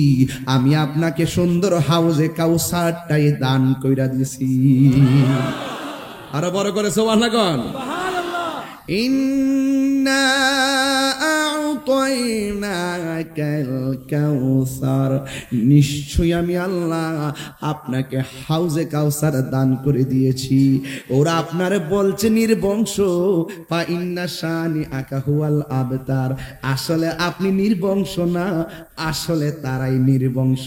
আমি আপনাকে সুন্দর হাউজে কাউসারটাই দান কইরা দিছি। আরো বড় করে সুবহানাল্লাহ। ইন্না আ'তাইনাকাল কাউসার, নিশ্চয়ই আমি আল্লাহ আপনাকে হাউজে কাউসার দান করে দিয়েছি। ওরা আপনারে বলছে নির্বংশ, ফা ইন্না শানিআকা হুয়াল আবতার, আসলে আপনি নির্বংশ না, আসলে তারাই নির্বংশ।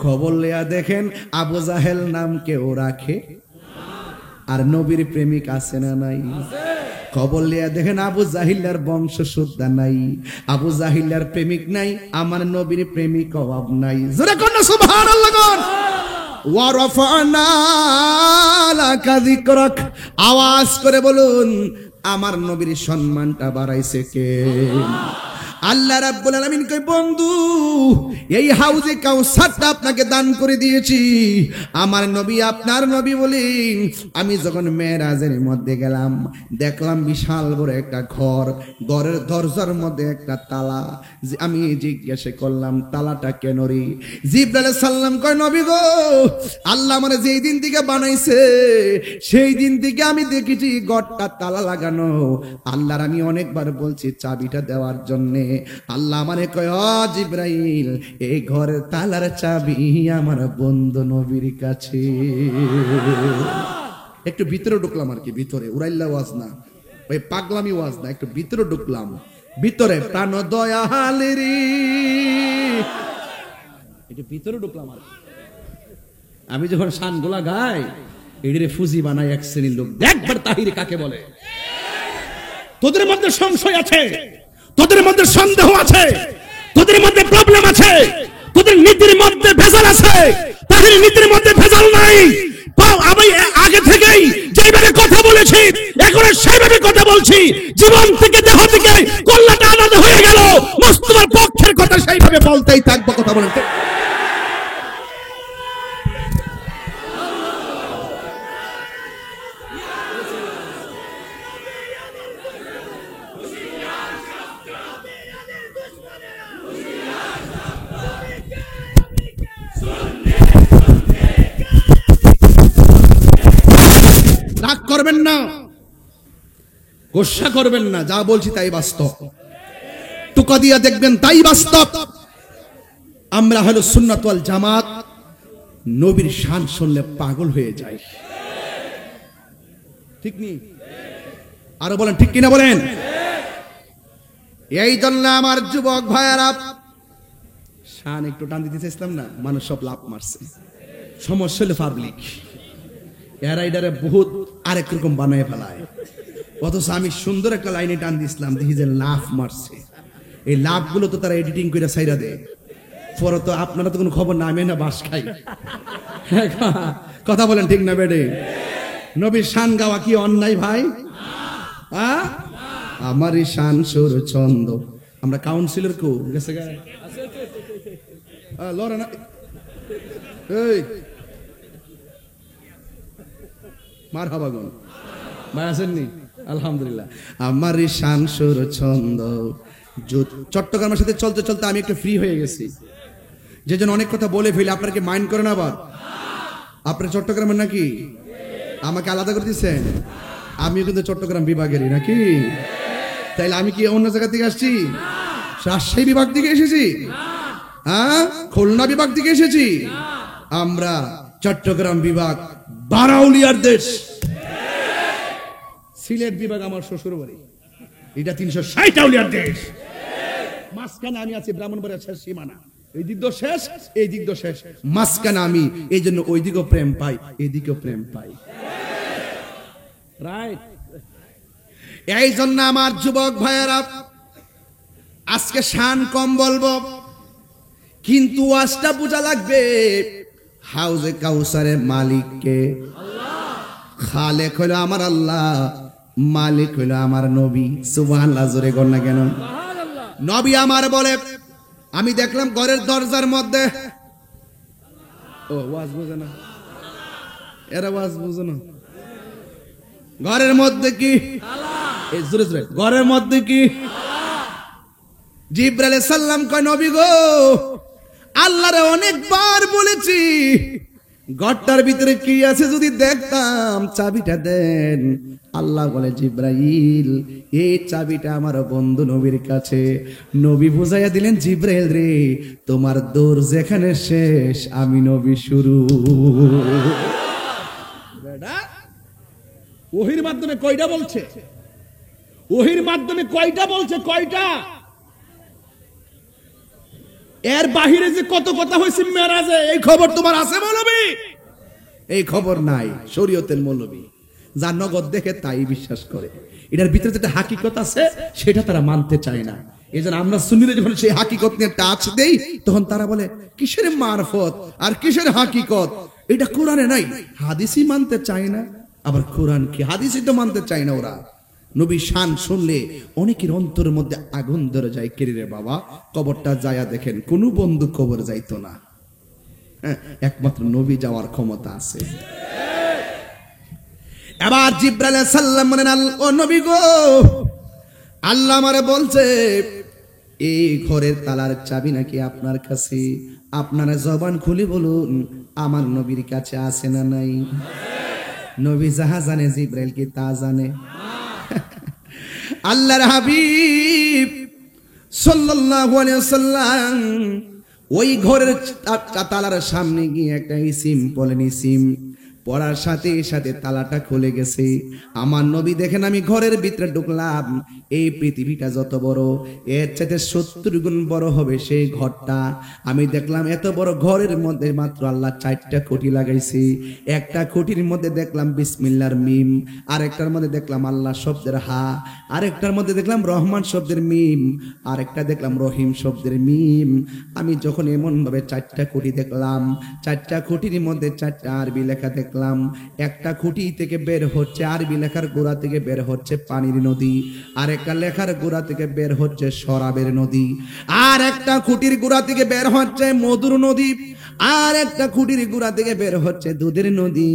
খবর লইয়া দেখেন, আবু জাহেল নাম কেউ রাখে? আর নবীর প্রেমিক আছে না নাই? খবর লিয়া দেখেন, আবু জাহিলার বংশ সুদ্ধা নাই, আবু জাহিলার প্রেমিক নাই, আমার নবীর প্রেমিক অভাব নাই। জোরে কোন সুবহানাল্লাহ কোন। ওয়া রাফা'না লাকা যিকরাক, আওয়াজ করে বলুন, আমার নবীর সম্মানটা বাড়াইছে কে? আল্লাহ রাব্বুল আলামিন কই, বন্ধু, এই হাউজে কাউসারটা আপনাকে দান করে দিয়েছি। আমার নবী, আপনার নবী বলেন, আমি যখন মেরাজের মধ্যে গেলাম, দেখলাম বিশাল বড় একটা ঘর, ঘরের দরজার মধ্যে একটা তালা। আমি জিজ্ঞাসা করলাম, তালাটা কেন রে? জিবরাইল আলাইহিস সালাম কয়, নবী গো, আল্লাহ আমারে যেই দিন থেকে বানাইছে সেই দিন থেকে আমি দেখেছি ঘরটা তালা লাগানো। আল্লাহর আমি অনেকবার বলছি চাবিটা দেওয়ার জন্য, আল্লাহ আমারে কয়, ও জিবরাইল, এই ঘরের তালার চাবি আমার বন্ধু নবীর কাছে। একটু ভিতরে ঢুকলাম আর কি, ভিতরে উড়াইল্লা ওয়াজ না, ওই পাগলামি ওয়াজ না, একটু ভিতরে ঢুকলাম, ভিতরে প্রাণ দয়ালেরি, একটু ভিতরে ঢুকলাম আর। আমি যখন শানগুলা গাই, এডিরে ফুজি বানাই এক শ্রেণীর লোক, দেখবার তাহির কাকে বলে। তোদের মধ্যে সংশয় আছে, তোদের মধ্যে সন্দেহ আছে, তোদের মধ্যে প্রবলেম আছে, তোদের নীতির মধ্যে ভেজাল আছে, তাহির নীতির মধ্যে ভেজাল নাই। আমি আগে থেকেই যেভাবে কথা বলেছি এখন সেইভাবে কথা বলছি। জীবন থেকে দেহ থেকে কল্লাটা আলাদা হয়ে গেল, মুস্তফার পক্ষের কথা সেইভাবে বলতেই থাকবো। কথা বলতে রাগ করবেন না, গোসা করবেন না, যা বলছি তাই বাস্তব। টুকা দিয়া দেখবেন তাই বাস্তব। আমরা হলো সুন্নাত ওয়াল জামাত, নবীর শান শুনলে পাগল হয়ে যায়। ঠিক নেই? আরো বলেন ঠিক কিনা বলেন। এই জন্য আমার যুবক ভাইয়েরা, শান একটু টান দিতে চাইছিলাম না, মানুষ সব লাভ মারছে। সমস্যা হলো পাবলিক, এরা এটারে বহুত আরেক রকম বানায় ফেলায়। অথচ আমি সুন্দর একটা লাইনে টান দিয়েছিলাম, দেখি যে লাভ মারছে। এই লাভগুলো তো তারা এডিটিং করে সাইরা দেয়, পরে তো আপনারা তো কোনো খবর না, আমি না বাস খাই। কথা বলেন ঠিক না বেডে? নবীর শান গাওয়া কি অন্যায় ভাই? আমারই শান সুর ছন্দ। আমরা কাউন্সিলর কো গেছে গায় লড়ে না, এই মার হাবাগন ভাই আসেননি? আলহামদুলিল্লাহ। আমার শান সুর ছন্দ। চট্টগ্রামের সাথে চলতে চলতে আমি একটু ফ্রি হয়ে গেছি, যে জন্য অনেক কথা বলে ফেলি। আপনারা কি মাইন্ড করেন? আবার আপনার চট্টগ্রামের নাকি? আমাকে আলাদা করে দিচ্ছেন? আমিও কিন্তু চট্টগ্রাম বিভাগেরই নাকি? তাইলে আমি কি অন্য জায়গা থেকে আসছি? রাজশাহী বিভাগ থেকে এসেছি? হ্যাঁ, খুলনা বিভাগ থেকে এসেছি? আমরা চট্টগ্রাম বিভাগ, বারাউলিয়ার দেশ। সিলেট বিভাগ আমার শ্বশুর বাড়ি, এটা 360 আউলিয়ার দেশ। মাঝখানে আমি আছি ব্রাহ্মণবাড়িয়ার শেষ সীমানা। এই দিক শেষ, এই দিক শেষ, মাঝখানে আমি। এই জন্য ওই দিকেও প্রেম পাই, এই দিকেও প্রেম পাই। রাইট? এই জন্য আমার যুবক ভাইয়েরা, আজকে শান কম বলবো, কিন্তু আজটা বোঝা লাগবে হাউজে কাউসারের মালিককে। খালেক হলো আমার আল্লাহ, মালিক হলো আমার নবী। সুবহানাল্লাহ, জোরে কর না কেন? নবী আমার বলে, আমি দেখলাম ঘরের দরজার মধ্যে, ও ওয়াজ বুঝে না, এরা ওয়াজ বুঝে না। ঘরের মধ্যে কি? ঘরের মধ্যে কি? জিবরাইল আলাইহিস সালাম কয়, নবী গো, আল্লাহরে অনেকবার বলেছি ঘরটার ভিতরে কি আছে যদি দেখতাম, চাবিটা দেন। আল্লাহ বলে, জিবরাইল, এই চাবিটা আমার বন্ধু নবীর কাছে। নবী বুঝাইয়া দিলেন, জিবরাইল রে, তোমার দৌড় যেখানে শেষ, আমি নবী শুরু। ওহির মাধ্যমে কয়টা বলছে? ওহির মাধ্যমে কয়টা বলছে? কয়টা? এর বাহিরে যে কত কথা হয়েছে মেরাজে, এই খবর তোমার আছে মৌলবী? এই খবর নাই। শরীয়তের মৌলবী যা নগদ দেখে তাই বিশ্বাস করে। এটার ভিতরে যেটা হাকিকত আছে সেটা তারা মানতে চায় না। এই জন্য আমরা সুন্নিরা যখন সেই হাকিকত নিয়ে টাচ দেই, তখন তারা বলে কিসের মারফত আর কিসের হাকিকত? এটা কোরআনে নাই, হাদিসই মানতে চায় না। আবার কোরআন কি হাদিসই তো মানতে চায় না ওরা। নবী শান শুনলে অনেকের অন্তরের মধ্যে আগুন ধরে যায়। কেরে বাবা, কবরটা যায়া দেখেন, কোন বন্ধু কবর যাইতো না, একমাত্র নবী যাওয়ার ক্ষমতা আছে। এবার জিবরাইল আলাইহিস সালাম বলেন, ও নবী গো, আল্লাহ আমারে বলছে এই ঘরের তালার চাবি নাকি আপনার কাছে। আপনারা জবান খুলে বলুন, আমার নবীর কাছে আছে না নাই? নবী যাহা জানে, জিবরাইল কি তা জানে? আল্লাহর হাবিব সাল্লাল্লাহু আলাইহি ওয়াসাল্লাম ওই ঘরের তালার সামনে গিয়ে একটা ইসিম বলেন, ইসিম পড়ার সাথে সাথে তালাটা খুলে গেছে। আমার নবী দেখেন, আমি ঘরের ভিতরে ঢুকলাম, এই পৃথিবীটা যত বড়, এর চাইতে 70 গুণ বড় হবে সেই ঘরটা। আমি দেখলাম এত বড় ঘরের মধ্যে মাত্র আল্লাহ 4টা খুঁটি লাগাইছে। একটা খুঁটির মধ্যে দেখলাম বিসমিল্লাহর মিম, আরেকটার মধ্যে দেখলাম আল্লাহ শব্দের হা, আরেকটার মধ্যে দেখলাম রহমান শব্দের মিম, আরেকটা দেখলাম রহিম শব্দের মিম। আমি যখন এমন ভাবে 4টা খুঁটি দেখলাম, 4টা খুঁটির মধ্যে 4টা আরবি লেখা দেখলাম, দেখলাম একটা খুঁটি থেকে বের হচ্ছে আরবি লেখার গোড়া থেকে বের হচ্ছে পানির নদী, আর একটা লেখার গোড়া থেকে বের হচ্ছে শরাবের নদী, আর একটা খুঁটির গোড়া থেকে বের হচ্ছে মধুর নদী, আর একটা খুঁটির গোড়া থেকে বের হচ্ছে দুধের নদী।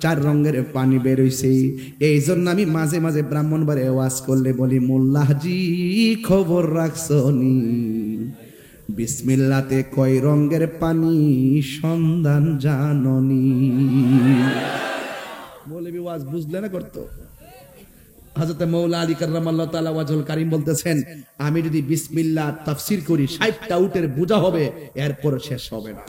চার রঙের পানি বের হইছে। এই জন্য আমি মাঝে মাঝে ব্রাহ্মণবাড়ে ওয়াজ করলে বলি, মোল্লাজি খবর রাখছনি, বিসমিল্লাতে কয় রঙের পানি সন্ধান জাননি। মৌলভী ওয়াজ বুঝলে না করতো। হযরত মৌলা আলী কাররামাল্লাহু তাআলা ওয়াজহুল কারীম বলতেছেন, আমি যদি বিসমিল্লাহ তাফসীর করি 60টা উটের বোঝা হবে, এরপর শেষ হবে না,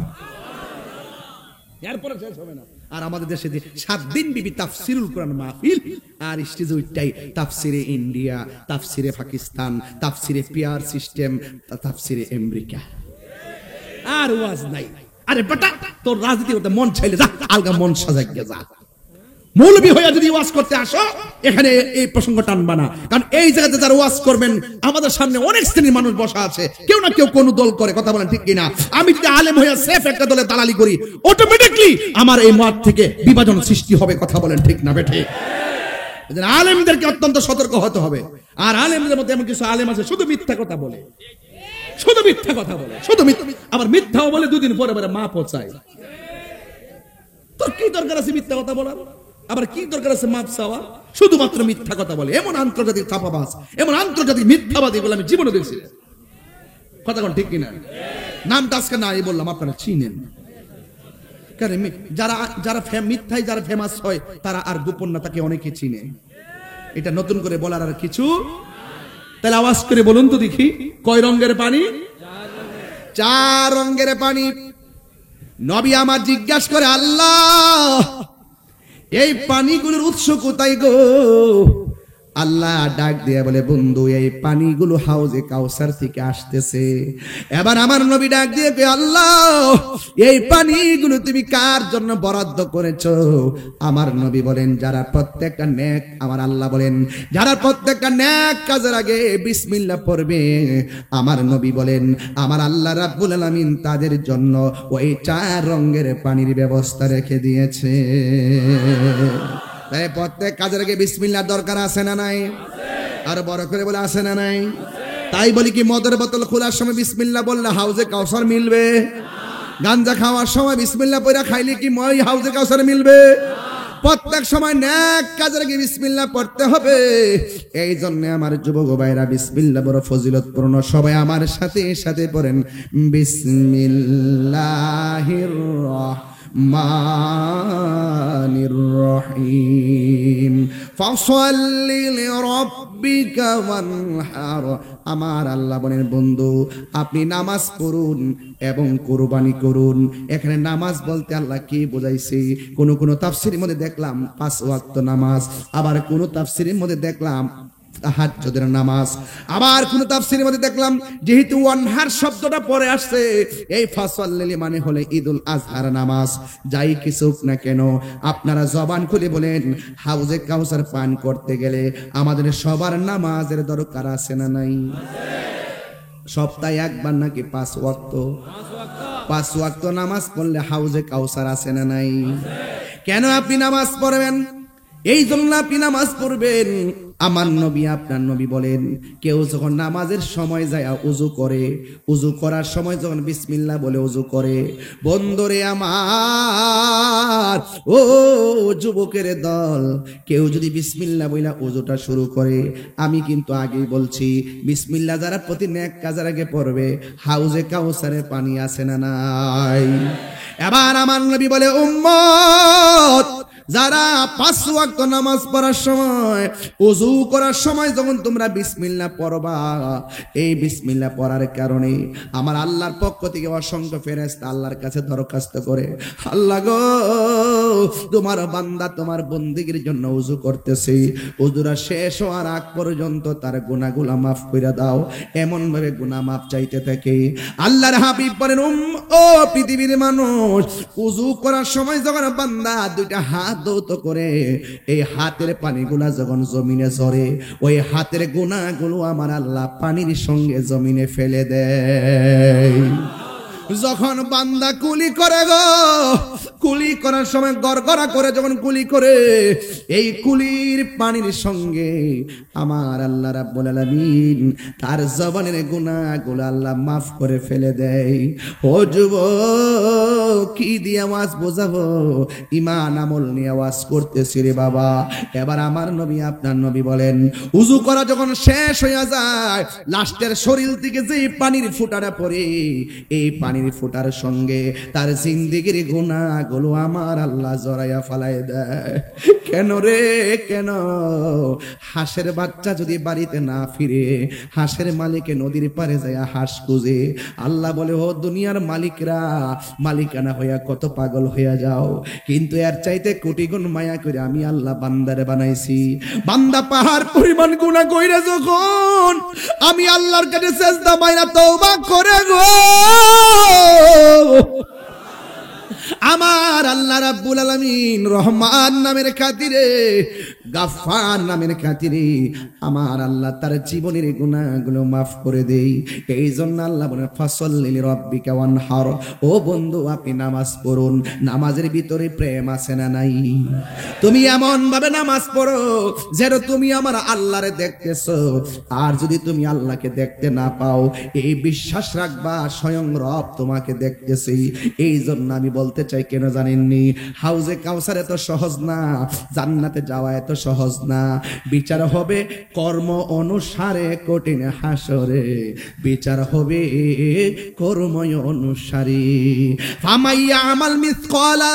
এরপর শেষ হবে না। আর আমাদের দেশে 7 দিন বিবি তাফসীরুল কোরআন মাহফিল, আর স্টেজ ওইটাই তাফসীরে ইন্ডিয়া, তাফসীরে পাকিস্তান, তাফসীরে পিয়ার সিস্টেম, তাফসীরে আমেরিকা, আর ওয়াজ নাই। আরে বেটা, তোর রাজনীতি করতে মন চাইলে যা, আলগা মন সাজাইয়া যা। মৌলবী হয়ে যদি ওয়াজ করতে আসো, এখানে এই প্রসঙ্গ টানবা না, কারণ এই জায়গাতে যারা ওয়াজ করবেন, আমাদের সামনে অনেক শ্রেণীর মানুষ বসা আছে, কেউ না কেউ কোন দল করে, কথা বলেন ঠিক কিনা? আমি যদি আলেম হয়ে সেফ একটা দলে দালালি করি, অটোমেটিকলি আমার এই মত থেকে বিভাজন সৃষ্টি হবে, কথা বলেন ঠিক না বেঠে? আলেমদেরকে অত্যন্ত সতর্ক হতে হবে। আর আলেমদের মধ্যে এমন কিছু আলেম আছে শুধু মিথ্যা কথা বলে, শুধু মিথ্যা কথা বলে, শুধু মিথ্যা, আবার মিথ্যাও বলে 2 দিন পরে পরে মাপ চায়। তোর কি দরকার আছে মিথ্যা কথা বলার? আবার কি দরকার আছে মাপ চাওয়া? শুধুমাত্র মিথ্যা কথা বলে। এমন আন্তর্জাতিক ছাপাবাজ, এমন আন্তর্জাতিক মিথ্যাবাদী এগুলো আমি জীবনে দেখছি, কথা কোন ঠিক কিনা? নামটা আজকে না এই বললাম, আপনারা চিনেন। কারণ যারা যারা মিথ্যায় যারা ফেমাস হয়, তারা আর গোপন না, তাকে অনেকে চিনে। এটা নতুন করে বলার আর কিছু। তাহলে আওয়াজ করে বলুন তো দেখি, কয় রঙের পানি? 4 রঙের পানি। নবী আমার জিজ্ঞাসা করে, আল্লাহ এই পানিগুলোর উৎস কোথায় গো? আল্লাহ ডাক দিয়ে বলে, বন্ধু এই পানিগুলো হাউজে কাউসার থেকে আসতেছে। এবার আমার নবী ডাক দিয়ে কয়, আল্লাহ এই পানিগুলো তুমি কার জন্য বরাদ্দ করেছো? আমার নবী বলেন, যারা প্রত্যেকটা নেক, আমার আল্লাহ বলেন, যারা প্রত্যেকটা নেক কাজের আগে বিসমিল্লাহ পড়বে, আমার নবী বলেন, আমার আল্লাহ রাব্বুল আলামিন তাদের জন্য ওই 4 রঙের পানির ব্যবস্থা রেখে দিয়েছে। তাই প্রত্যেক কাজের আগে বিসমিল্লাহ দরকার আছে না নাই? আর বড় করে বলে আছে না নাই? তাই বলি কি মদের বোতল খোলার সময় বিসমিল্লাহ বললে হাউজে কাউসার মিলবে? গাঞ্জা খাওয়ার সময় বিসমিল্লাহ পড়া খাইলে কি মই হাউজে কাউসার মিলবে? প্রত্যেক সময় নেক কাজের আগে বিসমিল্লাহ পড়তে হবে। এই জন্য আমার যুবক ভাইরা, বিসমিল্লাহ বড় ফজিলতপূর্ণ। সবাই আমার সাথে সাথে পড়েন, বিসমিল্লাহির রহমানির রহিম, ফাসাল্লি লিরাব্বিকা ওয়ানহার। আমার আল্লাহ বলেন, বন্ধু আপনি নামাজ পড়ুন এবং কুরবানি করুন। এখানে নামাজ বলতে আল্লাহ কি বোঝাইছে? কোন তাফসীরের মধ্যে দেখলাম 5 ওয়াক্ত নামাজ, আবার কোন তাফসীরের মধ্যে দেখলাম তাহাজ্জুদের নামাজ, আবার কোন তাফসীরের মধ্যে দেখলাম যেহেতু ওয়ানহার শব্দটা পরে আসছে, এই ফাসাল্লি মানে হলো ঈদুল আজহার নামাজ। যাই কিছু না কেন, আপনারা জবান খুলে বলেন, হাউজে কাউসার পান করতে গেলে আমাদের সবার নামাজের দরকার আছে না নাই? সপ্তাহে একবার নাকি 5 ওয়াক্ত? 5 ওয়াক্ত নামাজ পড়লে হাউজে কাউসার আছে না নাই? কেন আপনি নামাজ পড়বেন? এই জন্য আপনি নামাজ পড়বেন। আমার নবী, আপনার নবী বলেন, কেউ যখন নামাজের সময় যায় উযু করে, উযু করার সময় যখন বিসমিল্লাহ বলে উযু করে, বন্ধুরে আমার, ও যুবকের দল, কেউ যদি বিসমিল্লাহ বইলা উযুটা শুরু করে, আমি কিন্তু আগেই বলছি, বিসমিল্লাহ যারা প্রতি নেক কাজের আগে পড়বে, হাউজে কাউসারে পানি আছে না নাই? এবার আমার নবী বলে, উম্মত যারা 5 ওয়াক্ত নামাজ পড়ার সময়, ওযু করার সময় যখন তোমরা বিসমিল্লাহ পড়বা, এই বিসমিল্লাহ পড়ার কারণে আমার আল্লাহর পক্ষ থেকে অসংখ্য ফেরেশতা আল্লাহর কাছে দরখাস্ত করে, আল্লাহ গো তোমার বান্দা তোমার বন্দেগীর জন্য ওযু করতেছে, ওযুরা শেষ হওয়ার আগ পর্যন্ত তার গুনাহগুলো মাফ করে দাও। এমন ভাবে গুনাহ মাফ চাইতে থাকে। আল্লাহর হাবিব বলেন, ও পৃথিবীর মানুষ, ওযু করার সময় যখন বান্দা 2টা হাত দৌত করে, এই হাতের পানিগুলা যখন জমিনে ঝরে, ওই হাতের গুনাহগুলো আমার আল্লাহ পানির সঙ্গে জমিনে ফেলে দেয়। যখন বান্দা কুলি করে গো, কুলি করার সময় গড়গড়া করে যখন কুলি করে, এই কুলির পানির সঙ্গে আমার আল্লাহ রাব্বুল আলামিন তার জবানের গুনাহগুলো আল্লাহ মাফ করে ফেলে দেয়। ও যুবক, কি দিয়ে আওয়াজ বোঝাবো? ঈমান আমল নিয়ে আওয়াজ করতেছি রে বাবা। এবার আমার নবী আপনার নবী বলেন, উযু করা যখন শেষ হয়ে যায়, লাস্টের শরীর থেকে যে পানির ফোঁটাটা পড়ে, এই পানির ফোঁটার সঙ্গে তার জিন্দেগির গুনাহগুলো আমার আল্লাহ জড়াইয়া ফালাই দেয়। কেন রে কেন? হাঁসের বাচ্চা যদি বাড়িতে না ফিরে, হাঁসের মালিকে নদীর পারে যায় হাঁস খুঁজে, আল্লাহ বলে, ও দুনিয়ার মালিকরা, মালিকানা হইয়া কত পাগল হইয়া যাও, কিন্তু এর চাইতে কোটি গুণ মায়া করে আমি আল্লাহ বান্দারে বানাইছি। বান্দা পাহাড় পরিমাণ গুনাহ কইরা যখন আমি আল্লাহর কাছে সেজদা মাইরা তওবা করে গো, আমার আল্লাহ রাব্বুল আলামিন রহমান নামের খাতিরে, গাফফার নামের খাতিরে আমার আল্লাহ তার জীবনের গুনাহগুলো মাফ করে দেই। এই জন্য আল্লাহ বলেন, ফাসাল্লি লিরাব্বিকা ওয়ানহার। ও বন্ধু, আপনি নামাজ পড়ুন। নামাজের ভিতরে প্রেম আছে না নাই? তুমি এমন ভাবে নামাজ পড়ো যেন তুমি আমার আল্লাহরে দেখতেছো। আর যদি তুমি আল্লাহকে দেখতে না পাও, এই বিশ্বাস রাখবা স্বয়ং রব তোমাকে দেখতেছি। এই জন্য আমি বলতে চাই, কেন জানেননি, হাউজে কাউসার এত সহজ না, জান্নাতে যাওয়া এত সহজ না। বিচার হবে কর্ম অনুসারে, কঠিন হাসরে বিচার হবে কর্ম অনুসারে। ফামাইয়া আমাল মিসকালা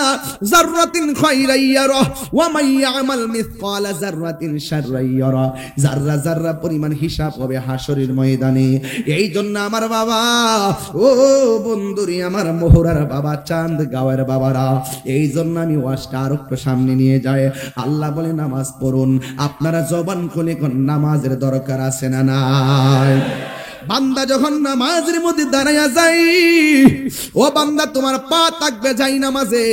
যাররাতিন খায়রান ইয়ারা ওয়া মাইয়া আমাল মিসকালা যাররাতিন শাররান ইয়ারা। যাররা যাররা পরিমাণ হিসাব হবে হাসরের ময়দানে। এই জন্য আমার বাবা, ও বন্ধুরি, আমার মোহরার বাবা, চাঁদ গাঁয়ের বাবারা, এই জন্য আমি ওয়াজটা আরো একটু সামনে নিয়ে যায়। আল্লাহ বলে, নামাজ পড়ুন। আপনারা জবান খুলে কোন নামাজের দরকার আছে না নাই? বান্দা যখন নামাজের মধ্যে দাঁড়ায়া যায়, ও বান্দা, তোমার পা থাকবে যাই নামাজে,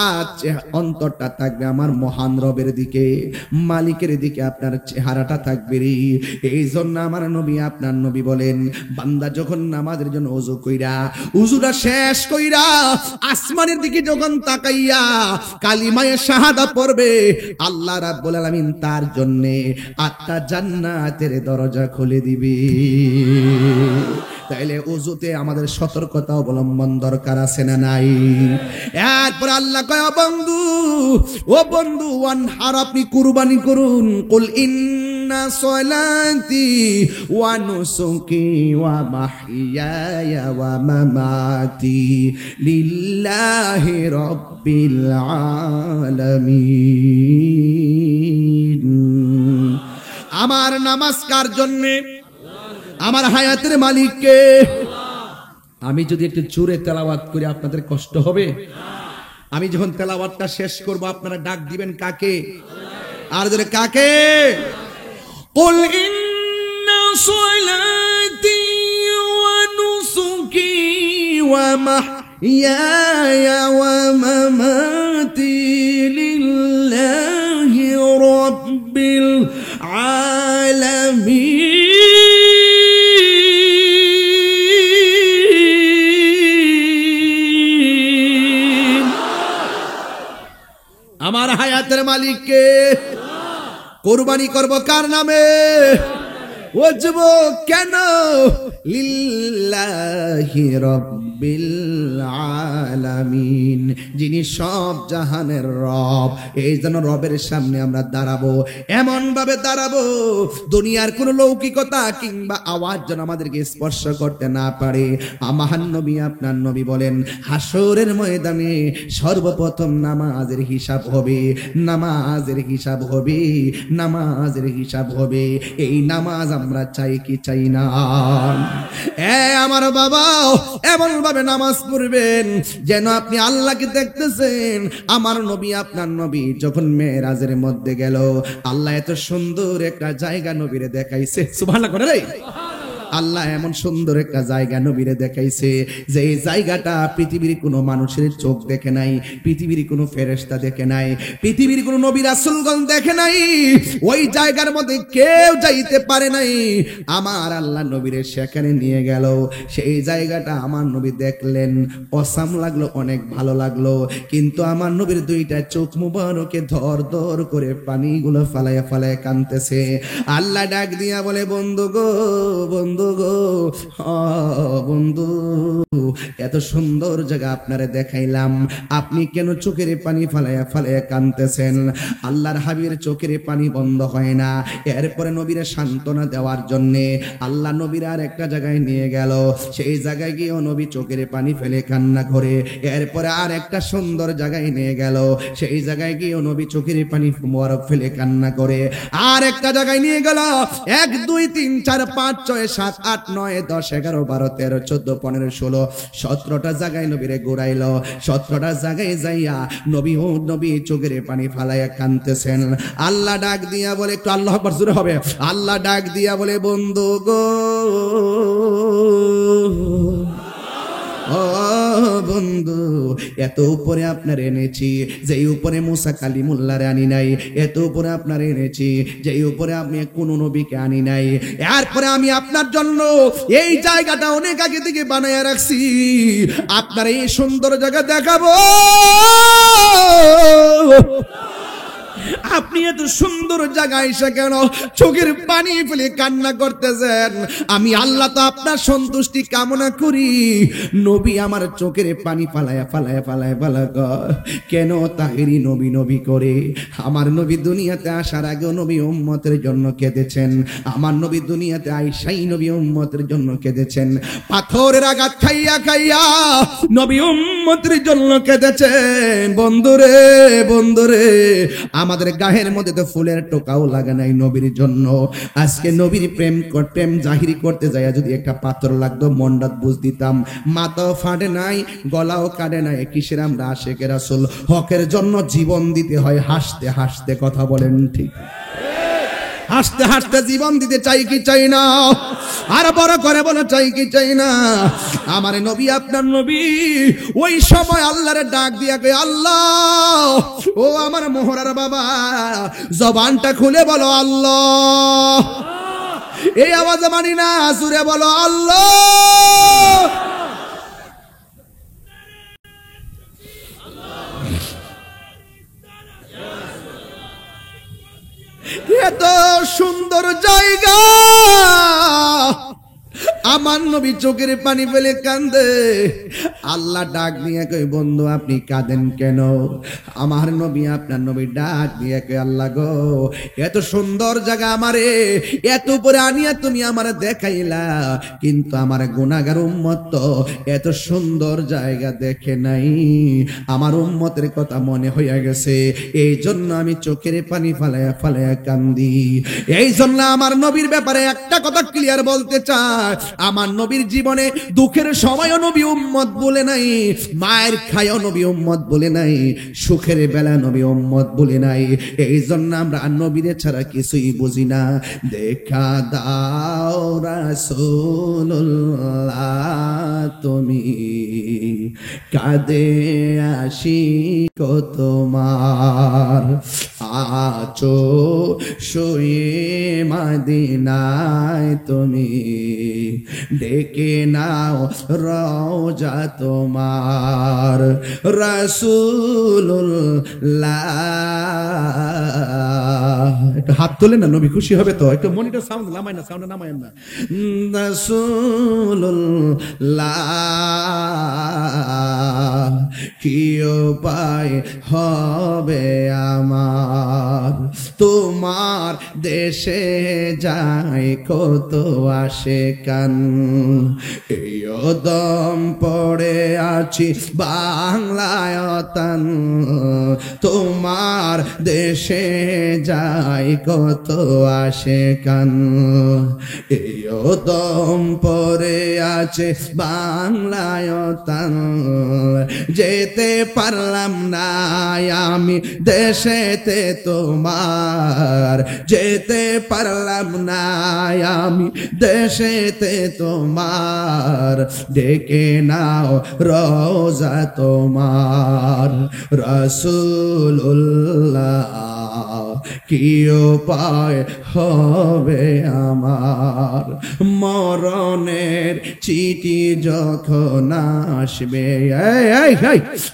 আজ অন্তরটা থাকবে আমার মহান রবের দিকে, মালিকের দিকে আপনার চেহারাটা থাকবে রে। এই জন্য আমার নবী আপনার নবী বলেন, বান্দা যখন নামাজের জন্য ওযু কইরা, ওযুটা শেষ কইরা আসমানের দিকে যখন তাকাইয়া কালিমায়ে শাহাদা পড়বে, আল্লাহ রাব্বুল আলামিন তার জন্য 8টা জান্নাতের দরজা খুলে দিবে। তাইলে ওযুতে আমাদের সতর্কতা অবলম্বন দরকার আছে না নাই? এরপর আল্লাহ কয়, বন্ধু, ও বন্ধু, ওয়ানহার, আপনি কুরবানি করুন। কুল ইন্না সলাতি ওয়া নুসুকি ওয়া মাহইয়ায়া ওয়া মামাতি লিল্লাহি রাব্বিল আলামিন। আমার নামাজ কার জন্যে? আমার হায়াতের মালিককে। আমি যদি একটু জোরে তেলাওয়াত করি আপনাদের কষ্ট হবে? আমি যখন তেলাওয়াতটা শেষ করব আপনারা ডাক দিবেন কাকে? আর জোরে কাকে? কুল ইন্না সলাতি ওয়া নুসুকি ওয়া মাহইয়ায়া ওয়া মামাতি লিল্লাহি রাব্বিল আলামিন। আমার হায়াতের মালিককে। কুরবানি করব কার নামে? ও যুবক, কেন? লিল্লাহি রাব্বিল আলামিন, যিনি সব জাহানের রব। এই জন্য রবের সামনে আমরা দাঁড়াবো, এমন ভাবে দাঁড়াবো দুনিয়ার কোন লৌকিকতা কিংবা আওয়াজ যেন আমাদেরকে স্পর্শ করতে না পারে। আমার নবী আপনার নবী বলেন, হাসরের ময়দানে সর্বপ্রথম নামাজের হিসাব হবে, নামাজের হিসাব হবে, নামাজের হিসাব হবে। এই নামাজ আমরা চাই কি চাই না? আমার বাবা, এমন ভাবে নামাজ পড়বেন যেন আপনি আল্লাহকে দেখতেছেন। আমার নবী আপনার নবী যখন মেরাজের মধ্যে গেল, আল্লাহ এত সুন্দর একটা জায়গা নবীরে দেখাইছে। সুবহানাল্লাহ করে রে, আল্লাহ এমন সুন্দর একটা জায়গা নবীরে দেখাইছে যে এই জায়গাটা পৃথিবীর কোনো মানুষের চোখ দেখে নাই, পৃথিবীর কোনো ফেরেশতা দেখে নাই, পৃথিবীর কোনো নবী রাসূলগণ দেখে নাই। ওই জায়গার মধ্যে কেউ যাইতে পারে নাই। আমার আল্লাহ নবীরে সেখানে নিয়ে গেল। সেই জায়গাটা আমার নবী দেখলেন, অসাম লাগলো, অনেক ভালো লাগলো। কিন্তু আমার নবীর দুইটা চোখ মুবারকে ধর ধর করে পানিগুলো ফালায়া ফালায়া কাঁদতেছে। আল্লাহ ডাক দিয়া বলে, বন্ধু গো, বন্ধু গো, বন্ধু, এত সুন্দর জায়গা আপনারে দেখাইলাম, আপনি কেন চোখের পানি ফালায়া ফালায়া কাঁদতেছেন? আল্লাহর হাবিবের চোখের পানি বন্ধ হয় না। এরপরে নবীরে সান্ত্বনা দেওয়ার জন্য আল্লাহ নবীর আর একটা জায়গায় নিয়ে গেল। সেই জায়গায় গিয়েও নবী চোখের পানি ফেলে কান্না করে। এরপরে আর একটা সুন্দর জায়গায় নিয়ে গেল। সেই জায়গায় গিয়েও নবী চোখের পানি মোবারক ফেলে কান্না করে। আর একটা জায়গায় নিয়ে গেল। 1 2 3 4 5 6 7 8 9 10 11 12 13 14 15 16 17টা জায়গায় নবীরে ঘুরাইলো। 17টা জায়গায় যাইয়া নবী চোখের পানি ফালাইয়া কাঁদতেছেন। আল্লাহ ডাক দিয়া বলে, একটু আল্লাহু আকবার জোরে হবে। আল্লাহ ডাক দিয়া বলে, বন্ধু গো, ও বন্ধু, এত উপরে আপনার এনেছি যে উপরে মুসা কালিমুল্লাহরে আনি নাই, এত উপরে আপনার এনেছি যে উপরে আমি কোন নবীকে আনি নাই। এরপরে আমি আপনার জন্য এই জায়গাটা অনেক আগে থেকে বানায়া রাখছি, আপনার এই সুন্দর জায়গা দেখাবো। আপনি এত সুন্দর জায়গায় এসে কেন চোখের পানি ফেলে কান্না করতেছেন? আমি আল্লাহ তো আপনার সন্তুষ্টি কামনা করি। নবী আমার চোখের পানি ফালায়া ফালায়া ফালায়া ফালা কেন তাহেরি নবী নবী করে? আমার নবী দুনিয়াতে আসার আগেও নবী উম্মতের জন্য কেঁদেছেন। আমার নবী দুনিয়াতে আইসাই নবী উম্মতের জন্য কেঁদেছেন। পাথরের আঘাত খাইয়া খাইয়া নবী উম্মতের জন্য কেঁদেছেন। বন্ধুরে, বন্ধুরে, আমাদের গায়ের মধ্যে তো ফুলের টোকাও লাগে নাই নবীর জন্য। আজকে নবীর প্রেম জাহিরি করতে যায় যদি একটা পাথর লাগতো, মন্ডাত বুঝ দিতাম। মাথাও ফাটে নাই, গলাও কাটে নাই। কিসের আমরা আশেকে রাসূল, হকের জন্য জীবন দিতে হয় হাসতে হাসতে। কথা বলেন ঠিক? হাসতে হাসতে জীবন দিতে চাই কি চাই না? আর বড় করে বলো, চাই কি চাই না? আমার নবী, আপনার নবী ওই সময় আল্লাহরে ডাক দিয়া কই, আল্লাহ, ও আমার মোহরার বাবা, জবানটা খুলে বলো আল্লাহ। এই আওয়াজে মানি না, জোরে বলো আল্লাহ। এত সুন্দর জায়গা, আমার নবী চোখের পানি ফেলে কান্দে। আল্লাহ ডাক দিয়ে কই, বন্ধু আপনি কাঁদেন কেন? আমার নবী, আপনার নবী ডাক দিয়ে কই, আল্লাহ গো, এত সুন্দর জায়গা আমারে এত উপরে আনিয়া তুমি আমারে দেখাইলা, কিন্তু আমার গুনাহগার উম্মত তো এত সুন্দর জায়গা দেখে নাই। আমার উম্মতের কথা মনে হইয়া গেছে, এই জন্য আমি চোখের পানি ফালায়া ফালায়া কান্দি। এই জন্য আমার নবীর ব্যাপারে একটা কথা ক্লিয়ার বলতে চাই, আমার নবীর জীবনে দুঃখের সময়ও নবী উম্মত বলে নাই, মায়ের খায়ও নবী উম্মত বলে নাই, সুখের বেলা নবী উম্মত বলে নাই। এই জন্য আমরা নবীরে ছাড়া কিছুই বুঝি না। দেখা দাও রাসূলুল্লাহ তুমি, কাঁদে আশিক তোমার, আছো শুয়ে মদিনায় তুমি, ডেকে নাও রওজা তোমার, রাসূলুল্লাহ। একটু হাত তোলেন না, নবী খুশি হবে তো। একটু মনিটর সাউন্ড নামায় না, সাউন্ড নামায় না। রাসূলুল্লাহ, কি উপায় হবে আমার, তোমার দেশে যায় কত আশিকান, এই দম পড়ে আছি বাংলায় তান, তোমার দেশে যায় কত আশিকান, এই দম পড়ে আছে বাংলায় তান, যেতে পারলাম না আমি দেশেতে তোমার যেতে পারলাম না আমি দেশেতে তোমার ডেকে নাও রোজা তোমার রাসূলুল্লাহ কি উপায় হবে আমার মরণের চিঠি যখন আসবে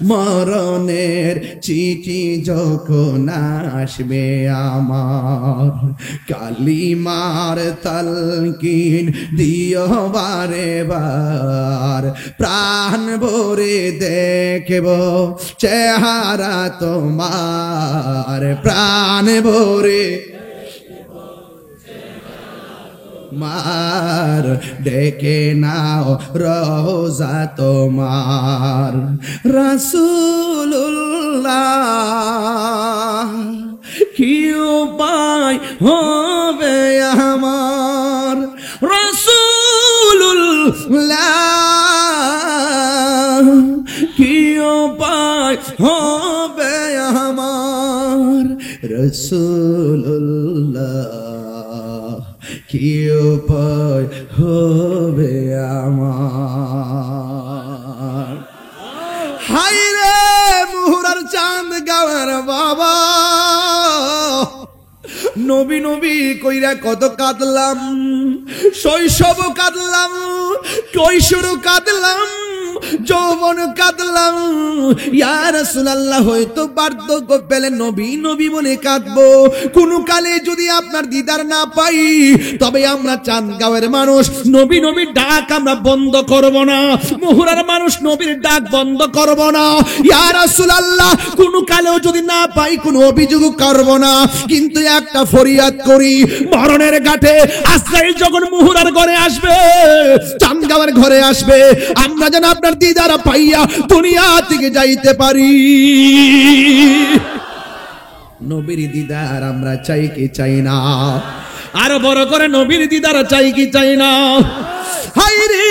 মরণের চিঠি যখন আসবে আমার কালিমার তালকিন দিও বারে বার প্রাণ ভরে দেখব চেহারা তোমার প্রাণ ভরে মার ডেকে নাও রোজা তোমার রাসূলুল্লাহ কি উপায় হবে আমার রাসূলুল্লাহ কি উপায় হবে আমার রাসূলুল্লাহ কি উপায় হবে আমার হায়রে মুহুরার চাঁদ গাওয়ার বাবা নবী নবী কইরা কত কাঁদলাম শৈশব কাঁদলাম কৈশোর কাঁদলাম যৌবন কাঁদলাম ইয়া রাসূলুল্লাহ হয়তো বার্ধক্য পেলে নবী নবী বলে কাঁদবো কোন কালে যদি আপনার দিদার না পাই তবে আমরা চাঁদগাঁওয়ের মানুষ নবী নবীর ডাক আমরা বন্ধ করব না মুহুরার মানুষ নবীর ডাক বন্ধ করব না ইয়া রাসূলুল্লাহ কোন কালেও যদি না পাই কোনো অভিযোগ করব না কিন্তু একটা ফরিয়াদ করি মরণের ঘাটে আজরাইল যখন মুহুরার ঘরে আসবে চাঁদগাঁওয়ের ঘরে আসবে আমরা যেন আপনার দিদার পাইয়া দুনিয়া থেকে যাইতে পারি নবীর দিদার আমরা চাই কি চাই না আর বড় করে নবীর দিদার চাই কি চাই না হায়রে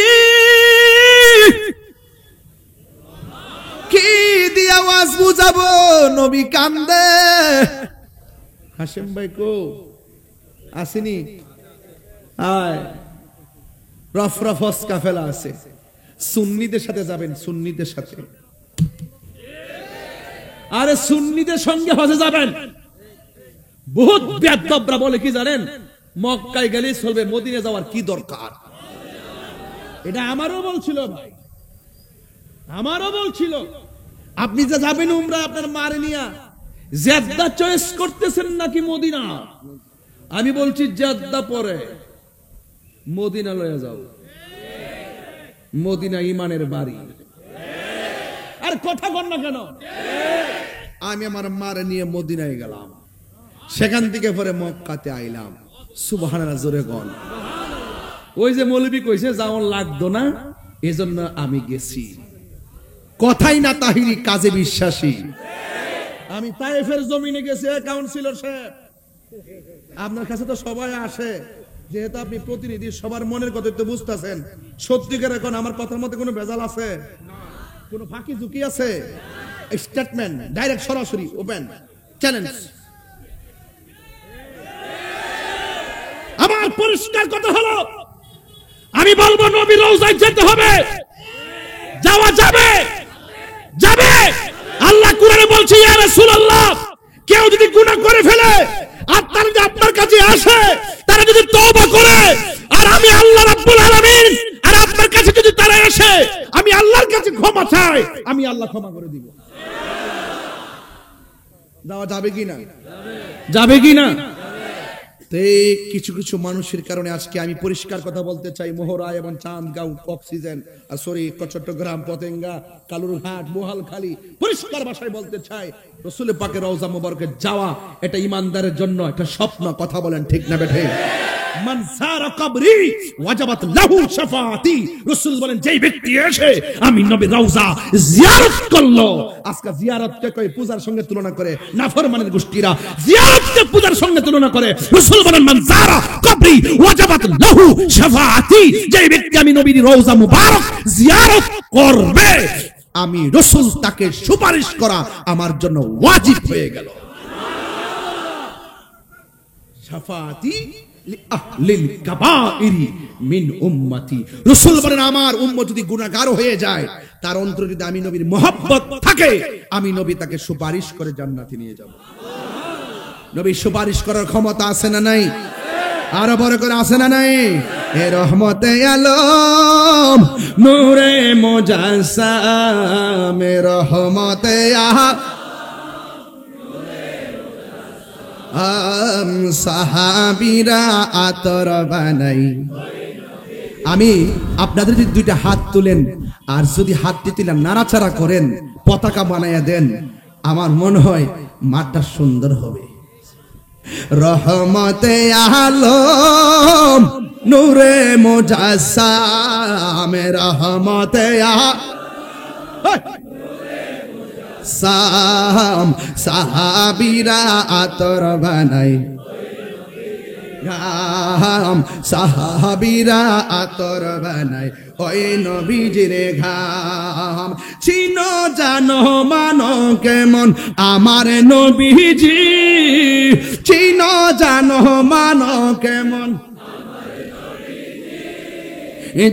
কি দিয়ে আওয়াজ বুঝাবো নবী কান্দে হাশেম ভাই কো আসেনি আয় রফরফস কাফেলা আছে সুন্নিদের সাথে যাবেন সুন্নিদের সাথে আরে সুন্নিদের সঙ্গে হজে যাবেন বহুত বেয়াদবরা বলে কি জানেন মক্কায় গেলেই চলবে মদিনা যাওয়ার কি দরকার এটা আমারও বলছিল ভাই আমারও বলছিল আপনি যে যাবেন উমরা আপনার মারে নিয়া জেদ্দা চয়েস করতেছেন নাকি মদিনা আমি বলছি জেদ্দা পরে মদিনা লয়ে যাও মদিনা ইমানের বাড়ি আর কথা বল না কেন আমি আমার মারে নিয়ে মদিনায় গেলাম সেখান থেকে পরে মক্কাতে আইলাম সুবহানাল্লাহ জোরে কোন ওই যে মৌলবী কইছে যাওন লাগতো না এজন্য আমি গেছি কথাই না তাহিরি কাজে বিশ্বাসী আমি তায়েফের জমিনে গেছি কাউন্সিলর সাহেব আপনার কাছে তো সবাই আসে যেহেতু আপনি প্রতিনিধি সবার মনের কথা তো বুঝতেছেন সত্যিকার এখন আমার কথার মধ্যে কোনো ভেজাল আছে কোনো ফাঁকি ঝুঁকি আছে স্টেটমেন্ট ডাইরেক্ট সরাসরি ওপেন চ্যালেঞ্জ আমার পরিষ্কার কথা হলো আমি বলবো নবীর রওজায় যেতে হবে যাওয়া যাবে যাবে আল্লাহ কোরআনে বলছে ইয়া রাসূলুল্লাহ কেউ যদি গুনাহ করে ফেলে আর তারা যদি আপনার কাছে আসে তারা যদি তওবা করে আর আমি আল্লাহ রাব্বুল আলামিন আর আপনার কাছে যদি তারা আসে আমি আল্লাহর কাছে ক্ষমা চাই আমি আল্লাহ ক্ষমা করে দিব যাওয়া যাবে কি না যাবে কি না কিছু কিছু মানুষের কারণে আজকে আমি পরিষ্কার কথা বলতে চাই মোহরা এবং চাঁদগাঁও অক্সিজেন সরি চট্টগ্রাম পতেঙ্গা কালুরঘাট বোহালখালী পরিষ্কার ভাষায় বলতে চাই রাসূল পাকের রওজা মুবারকে যাওয়া এটা ঈমানদারের জন্য একটা স্বপ্ন কথা বলেন ঠিক না বেঠে মান সারা কবরি ওয়াজাবাত লাহু শাফাআতি রাসূল বলেন যেই ব্যক্তি এসে আমি নবীর রওজা জিয়ারত করলো আজকে জিয়ারতকে কই পূজার সঙ্গে তুলনা করে নাফরমানের গোষ্ঠীরা জিয়ারতকে পূজার সঙ্গে তুলনা করে রাসূল বলেন মান সারা কবরি ওয়াজাবাত লাহু শাফাআতি যেই ব্যক্তি আমি নবীর রওজা মুবারক জিয়ারত করবে আমি রাসূল তাকে সুপারিশ করা আমার জন্য ওয়াজিব হয়ে গেল শাফাতি লিআহলিল কাবাইরি মিন উম্মতি। রাসূল বলেন আমার উম্মত যদি গুনাহগার হয়ে যায়, তার অন্তরে যদি আমি নবীর মহব্বত থাকে, আমি নবী তাকে সুপারিশ করে জান্নাতে নিয়ে যাব। নবী সুপারিশ করার ক্ষমতা আছে না নাই? আরো বড় করে আছে না নাই? এ রহমতে আলম নূরে মুজাসসাম, রহমতে সাহাবীরা আতর বানাই। আমি আপনাদের যদি দুইটা হাত তুলেন আর যদি হাতটি তুলে নাড়াচাড়া করেন, পতাকা বানাইয়া দেন, আমার মনে হয় মাঠটা সুন্দর হবে। রহমতে আলম নূরে মুজাসসাম, রহমতে সাম, সাহাবীরা আতর বানাই। সাহাবীরা আতর বানাই ওই নবীজির ঘাম। চিনো জানো মানো কেমন আমার নবীজি, চিনো জানো মানো কেমন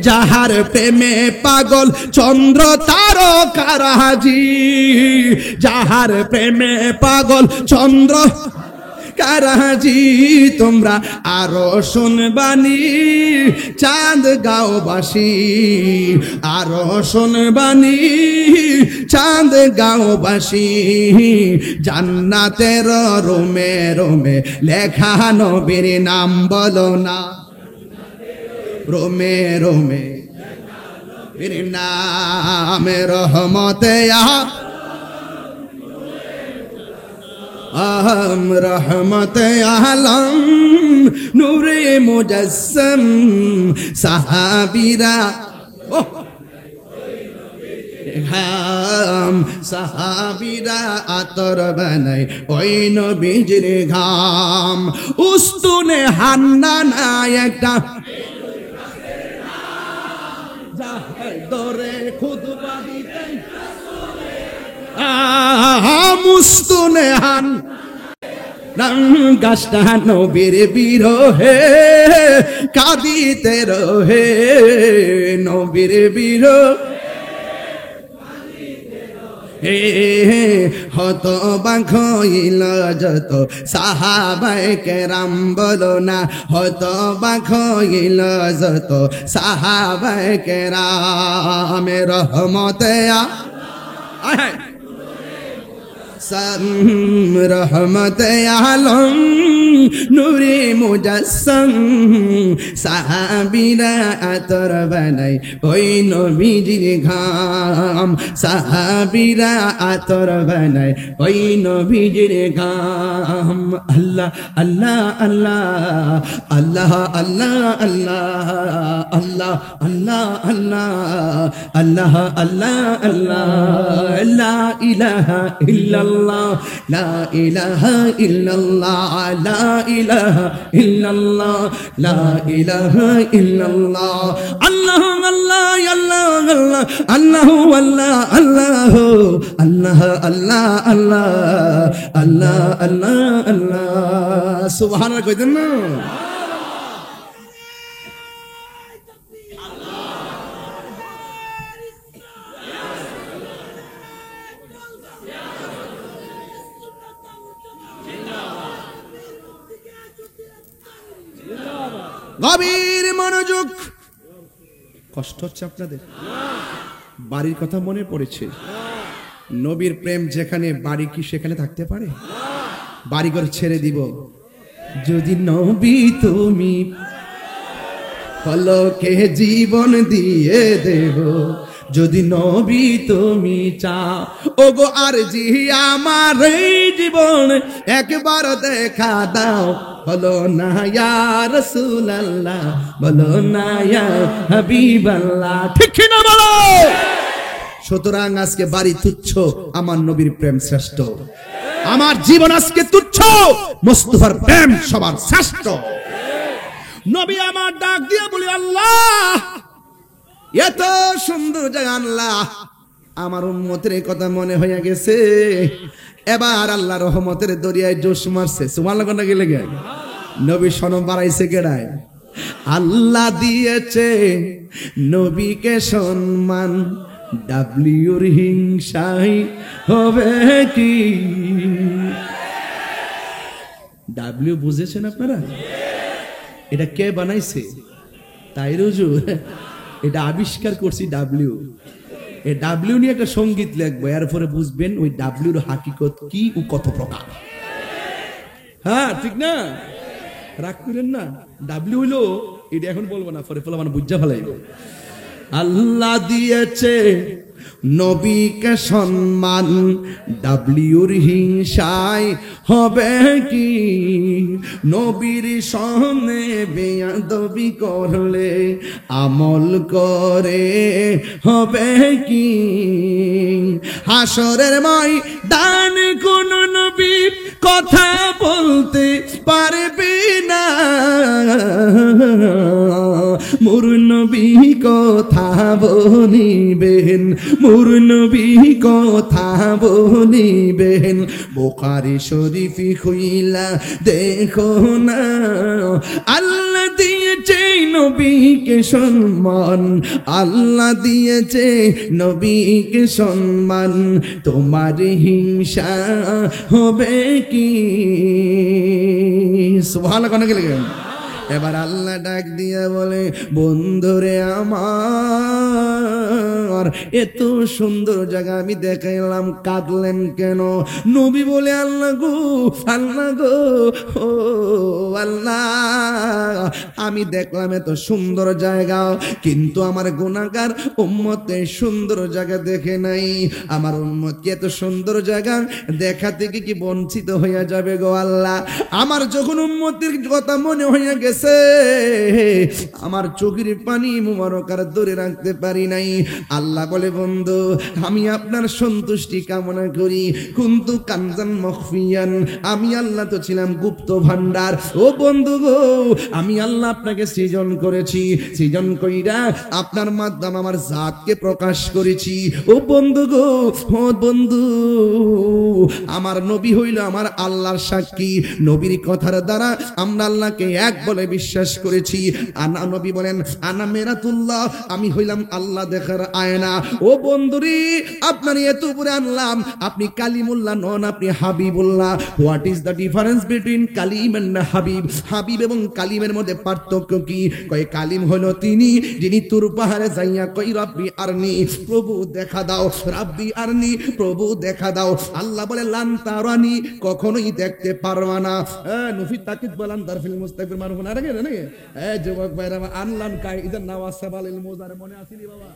যাহার প্রেমে পাগল চন্দ্র তারকারাজি, যাহার প্রেমে পাগল চন্দ্র কারাজি। তোমরা আরো শুনবানি চাঁদ গাঁওবাসী, আরো শুনবানি চাঁদ গাঁওবাসী। জান্নাতের রোমে রোমে লেখা নবীর নাম বলো না, রোমে রোমে বীর নাম। রহমতে রহমতে আলম নূরে মুজাসসাম, সাহাবীরা সাহাবীরা আতর বানাই ওই নবীজির ঘাম। উস্তুনে হান্নানা একটা দরে খুতবা দিতে মুস্তুনে হান গাছটা নবীর বিরহে কাঁদিতে রহে, নবীর বিরহে হত বাঁক হইল যত সাহাবায়ে কেরাম বলো না, হত বাঁক হইল যত সাহাবায়ে কেরাম। রহমতে রহমতে আলম নূরে মুজাসসাম, সাহাবীরা আতর বানাই ওই নবীজির ঘাম। সাহাবীরা আতর বানাই ওই নবীজির ঘাম। আল্লাহ আল্লাহ আল্লাহ আল্লাহ আল্লাহ আল্লাহ আল্লাহ আল্লাহ আল্লাহ আল্লাহ আল্লাহ লা ইলাহা ইল্লাল্লাহ, লা ইলাহা ইল্লাল্লাহ, লা ইলাহা ইল্লাল্লাহ, লা ইলাহা ইল্লাল্লাহ। আল্লাহ আল্লাহ আল্লাহ আল্লাহ আল্লাহ আল্লাহ আল্লাহ আল্লাহ আল্লাহ আল্লাহ আল্লাহ আল্লাহ। সুবহানাল্লাহ কইতেন না? গভীর মনোযোগ। কষ্ট হচ্ছে আপনাদের? বাড়ির কথা মনে পড়েছে? নবীর প্রেম যেখানে, বাড়ি কি সেখানে থাকতে পারে? বাড়িঘর ছেড়ে দিব যদি নবী তুমি পলকে জীবন দিয়ে দেব, যদি নবী তুমি চাও। ওগো আর জি আমার এই জীবন একবার দেখা দাও, বলো না ইয়া রাসূলুল্লাহ, বলো না ইয়া হাবিবাল্লাহ। ঠিক না বলো? সুতরাং আজকে বাড়ি তুচ্ছ, আমার নবীর প্রেম শ্রেষ্ঠ। আমার জীবন আজকে তুচ্ছ, মুস্তাফার প্রেম সবার শ্রেষ্ঠ। নবী আমার ডাক দিয়ে বলি আল্লাহ এত সুন্দর জায়গা, আল্লাহ আমার উম্মতের কথা মনে হয়ে গেছে, এবার আল্লাহ রহমতের দরিয়ায় জোশ মারছে। সুবহানাল্লাহ গেলে নবী সনম বাড়াইছে কেডায়? আল্লাহ দিয়েছে নবীকে সম্মান, ডাব্লিউর হিংসাই হবে কি? ডাব্লিউ বুঝেছেন আপনারা? এটা কে বানাইছে? তাই হুজুর, এটা আবিষ্কার করছি ডাব্লিউ। এই ডাব্লিউ নিয়ে একটা সঙ্গীত লিখবো, এরপরে বুঝবেন ওই ডাব্লিউর হাকিকত কি ও কত প্রকার। হ্যাঁ ঠিক না? রাগ করেন না। ডাব্লিউ হইলো এটা এখন বলবো না, পরে ফলে মানে বুঝা ফেলাইব। আল্লাহ দিয়েছে নবীকে সম্মান, ডাব্লিউর হিংসায় হবে কি? নবীর সামনে বেয়াদবি করলে আমল করে হবে কি? হাসরের ময়দান কোন নবী কথা বলতে পারবে না, মোর নবী কথা বলিবেন, মোর নবী কথা বলিবেন। বুখারী শরীফ খুইলা দেখো না, আল্লাহ দিয়েছে নবীকে সম্মান, আল্লাহ দিয়েছে নবীকে সম্মান, তোমার হিংসা হবে কি? সুবহানাল্লাহ কোন গেলেন? এবার আল্লাহ ডাক দিয়া বলে, বন্ধুরে আমার এত সুন্দর জায়গা আমি দেখাইলাম, কাঁদলেন কেন? নবী বলে, আল্লাহ গো, আল্লাহ গো, ও আল্লাহ, আমি দেখলাম এত সুন্দর জায়গা, কিন্তু আমার গুনাহগার উম্মত এই সুন্দর জায়গা দেখে নাই। আমার উম্মত কি এত সুন্দর জায়গা দেখা থেকে কি বঞ্চিত হইয়া যাবে গো আল্লাহ? আমার যখন উম্মতের কথা মনে হইয়া গেছে, আমার চোখের পানি মুবারক আর ধরে রাখতে পারি নাই। আল্লাহ বলে, বন্ধু আমি আপনার সন্তুষ্টি কামনা করি, কিন্তু কানজান মখফিয়ান, আমি আল্লাহ তো ছিলাম গুপ্ত ভান্ডার। ও বন্ধু গো, আমি আল্লাহ আপনাকে সৃজন করেছি, সৃজন কইরা আপনার মাধ্যমে আমার জাতকে প্রকাশ করেছি। ও বন্ধু গো, ও বন্ধু, আমার নবী হইল আমার আল্লাহর সাক্ষী, নবীর কথার দ্বারা আমরা আল্লাহকে এক বলে বিশ্বাস করেছি। আনা, নবী বলেন, আনা মেরাতুল্লাহ, আমি হইলাম আল্লাহ দেখার আয়না। ও বন্ধুরি, আপনার এত উপরে আনলাম, আপনি কালিমুল্লাহ নন, আপনি Habibullah. What is the difference between Kalim and Habib? Habib এবং কালিমের মধ্যে পার্থক্য কি? কয় কালিম হলো তিনি যিনি তুর পাহাড়ে যাইয়া কই রাব্বি আরনি, প্রভু দেখা দাও, রাব্বি আরনি, প্রভু দেখা দাও। আল্লাহ বলে, লান তারানি, কখনোই দেখতে পারবা না। নফি তাকিদ বলান দারফিল মুস্তাকির মারুফ না রাগে নাকি? যুবক ভাইরা, আনলান কাই ইদান নাওয়াসাব আলিল মুজার, মনে আসেনি বাবা?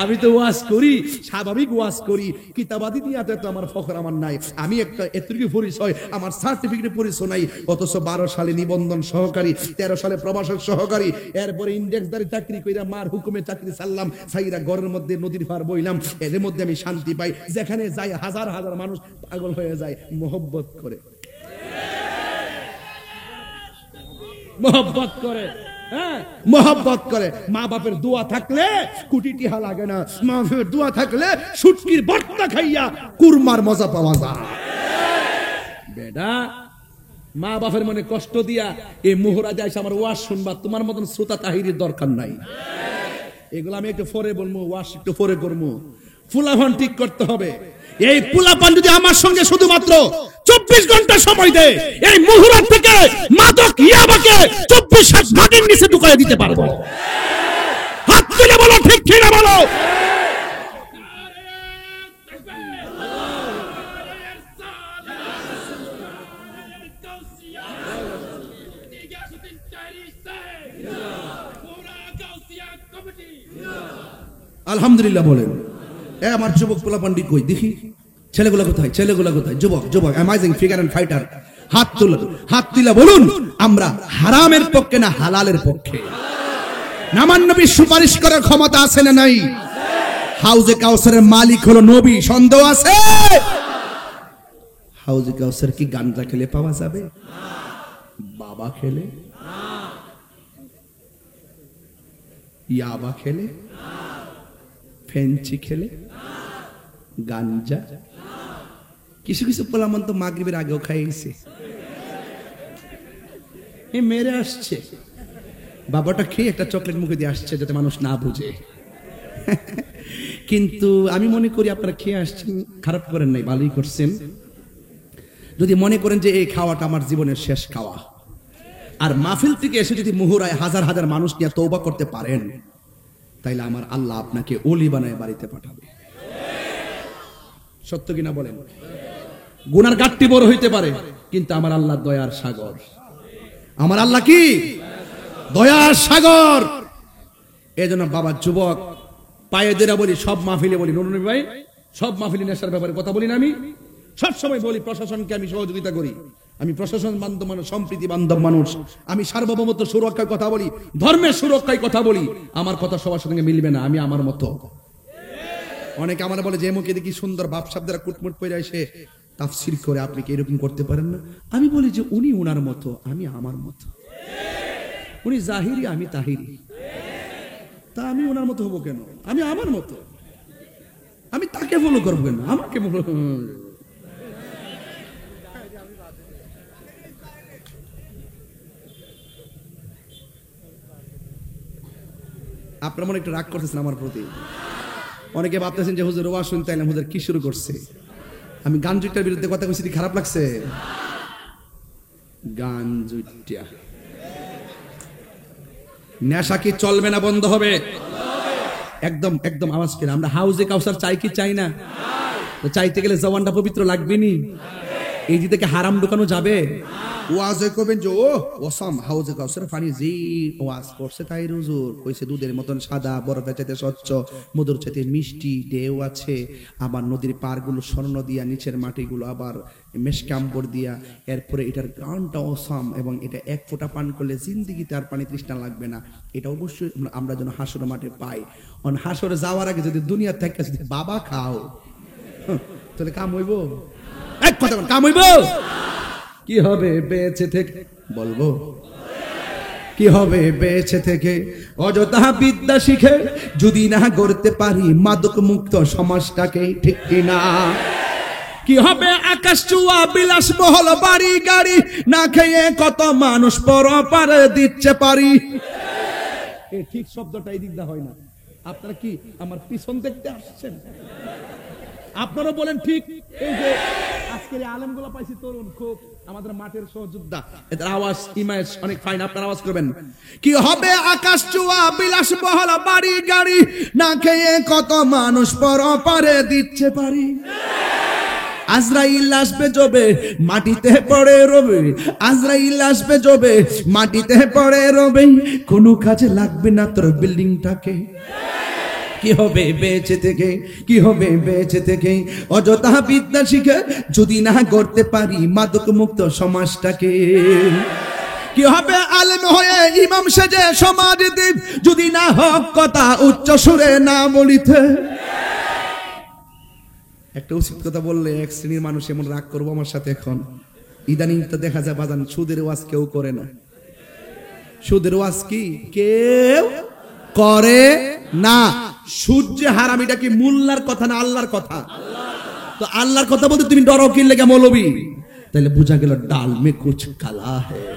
আমি তো ওয়াজ করি, স্বাভাবিক ওয়াজ করি, কিতাবাদি দিয়ে তো আমার ফখর আমার নাই। আমি একটা এতটুকু পরিচয়, আমার সার্টিফিকেট পরিচয় নাই। অথচ 12 সালে নিবন্ধন সহকারী, 13 সালে প্রভাষক সহকারী, এরপরে ইন্ডেক্সদারি চাকরি কইরা মার হুকুমে চাকরি ছাড়লাম, সাইরা ঘরের মধ্যে নদীর পার বইলাম। এর মধ্যে আমি শান্তি পাই। যেখানে যাই হাজার হাজার মানুষ পাগল হয়ে যায় মোহব্বত করে, মোহব্বত করে। হ্যাঁ, মোহব্বত করে। মা বাপের দোয়া থাকলে কোটি টিহা লাগে না, মা বাপের দোয়া থাকলে শুটকির ভর্তা খাইয়া কুরমার মজা পাওয়া যায়। বেটা, মা বাপের মনে কষ্ট দিয়া এই মোহরা যায় আমার ওয়াজ শুনবা, তোমার মতন শ্রোতা তাহিরির দরকার নাই। এগুলো আমি একটু পরে বলবো, ওয়াজ একটু পরে করবো। ফুলাফান ঠিক করতে হবে। এই ফুলাফান যদি আমার সঙ্গে শুধুমাত্র 24 ঘন্টা সময় দেয়, এই মুহুরা থেকে মাদক ইয়াবাকে 24 ভাগের নিচে ঢুকায় দিতে পারবো। হাত তুলে বলো, ঠিক কিনা বলো? আলহামদুলিল্লাহ বলেন। আমার যুবক পোলাপান্ডি কই দেখি, ছেলেগুলা কোথায়, ছেলেগুলা কোথায়? যুবক, যুবক, অ্যামাজিং ফিগার এন্ড ফাইটার, হাত তুলে, হাত তুলে বলুন, আমরা হারামের পক্ষে না হালালের পক্ষে? নামান নবী সুপারিশ করার ক্ষমতা আছে না নাই? হাউজে কাউসারের মালিক হলো নবী, সন্দেহ আছে? হাউজে কাউসার কি গাঞ্জা খেলে পাওয়া যাবে? বাবা খেলে, ইয়াবা খেলে, ফেঞ্চি খেলে, গাঞ্জা, কিছু কিছু পোলামন তো মাগরিবের আগেও খাইছে, মেরে আসছে, বাবাটা খেয়ে একটা চকলেট মুখে দিয়ে আসছে যাতে মানুষ না বুঝে। কিন্তু আমি মনে করি আপনারা খেয়ে আসছেন, খারাপ করেন নাই, ভালোই করছেন। যদি মনে করেন যে এই খাওয়াটা আমার জীবনের শেষ খাওয়া, আর মাহফিল থেকে এসে যদি মুহুরায় হাজার হাজার মানুষ নিয়ে তওবা করতে পারেন, তাইলে আমার আল্লাহ আপনাকে ওলি বানায় বাড়িতে পাঠাবে। সত্য কিনা বলেন? গুনার গাট্টি বড় হইতে পারে, কিন্তু আমার আল্লাহ দয়ার সাগর। আমার আল্লাহ কি দয়ার সাগর। এজন্য বাবা যুবক পায়ে দেরা বলি, সব মাহফিলে বলি, নুরুন্নবী ভাই, সব মাহফিলে নেশার ব্যাপারে কথা বলি না, আমি সবসময় বলি প্রশাসনকে আমি সহযোগিতা করি, আমি প্রশাসন বান্ধব মানুষ, সম্প্রীতি বান্ধব মানুষ, আমি সার্বভৌমত্ব সুরক্ষায় কথা বলি, ধর্মের সুরক্ষায় কথা বলি। আমার কথা সবার সঙ্গে মিলবে না, আমি আমার মতো। অনেকে আমার বলে যে মুখে দেখি সুন্দর বাপসাপ দ্বারা কুটমুট পড়ে এসে তাফসীর করে, আপনি কি এরকম করতে পারেন না? আমি বলি যে উনি ওনার মতো, আমি আমার মতো। উনি জাহিরি, আমি তাহিরি, তা আমি ওনার মতো হবো কেন? আমি আমার মতো, আমি তাকে ফলো করবো কেন? আমাকে ফলো। আপনারা মনে একটু রাগ করতেছেন আমার প্রতি। অনেকে ভাবতেছেন যে হুজুর ওয়াজ শুনতে আইলাম, হুজুর কি শুরু করছে? আমি গান জুটটার বিরুদ্ধে কথা কইছি, খারাপ লাগছে? গান জুটটা নেশা কি চলবে না বন্ধ হবে? একদম একদম আওয়াজ করে। আমরা হাউজে কাউসার চাই কি চাই না? তো চাইতে গেলে জবানটা পবিত্র লাগবে নি? এই যে থেকে হারাম ঢুকানো যাবে? ওয়াজে কবেন যে ও ওসাম হাউজে কাউসার পানি জি ওয়াজ করছে তাই হুজুর কইছে দুধের মতন সাদা, বরফের চাইতে স্বচ্ছ, মধুর চাইতে মিষ্টি, ঢেউ আছে, আবার নদীর পাড়গুলো স্বর্ণ দিয়া, নিচের মাটিগুলো আবার মেশকাম্বর দিয়া, এরপরে এটার গানটা ওসাম, এবং এটা এক ফোঁটা পান করলে জিন্দিগিতে আর পানি তৃষ্ণা লাগবে না। এটা অবশ্যই আমরা যেন হাসর মাঠে পাই। হাসরে যাওয়ার আগে যদি দুনিয়া থেকে যদি বাবা খাও, তাহলে কাম হইব? এক কথা কাম হইব? কি হবে বেঁচে থেকে? বলবো কি হবে বেঁচে থেকে? অযথা বিদ্যা শিখে যদি না গড়তে পারি মাদক মুক্ত সমাজটাকে, ঠিক কিনা? কি হবে আকাশ চুয়া বিলাস বহল বাড়ি গাড়ি, না খেয়ে কত মানুষ পরপারে দিচ্ছে পারি। এই ঠিক শব্দটা এই দিকটা হয় না। আপনারা কি আমার পিছন দেখতে আসছেন? আপনারা বলেন ঠিক। এই যে আজকের আলেমগুলো পাইছি তরুণ, খুব আমাদের মাঠের সহযোদ্ধা, এদের আওয়াজ ইমেজ অনেক ফাইন, আপনারা আওয়াজ করবেন। কি হবে আকাশ চুয়া বিলাস বহল বাড়ি গাড়ি, না খেয়ে কত মানুষ পরপারে দিচ্ছে পারি। আজরাইল আসবে জবে মাটিতে পড়ে রবে, আজরাইল আসবে জবে মাটিতে পড়ে রবে, কোনো কাজে লাগবে না তোর বিল্ডিংটাকে। কি হবে বেঁচে থেকে? কি হবে বেঁচে থেকে? অযথা বিদ্যা শিখে যদি না করতে পারি মাদক মুক্ত সমাজটাকে। কি হবে আলেম হয়ে ইমাম সেজে সমাজ দ্বীপ, যদি না হক কথা উচ্চ সুরে না বলিতে। একটা উচিত কথা বললে এক শ্রেণীর মানুষ এমন রাগ করবো আমার সাথে। এখন ইদানিং তো দেখা যায় বাজান সুদের ওয়াজ কেউ করে না। সুদের ওয়াজ কি কেউ করে না। সূর্য হারাম, এটা কি মুল্লার কথা না আল্লাহর কথা? তো আল্লাহর কথা বলতে তুমি ডরো কি লেগে মৌলবি? তাহলে বোঝা গেল ডাল মে কুছ কালা হ্যায়,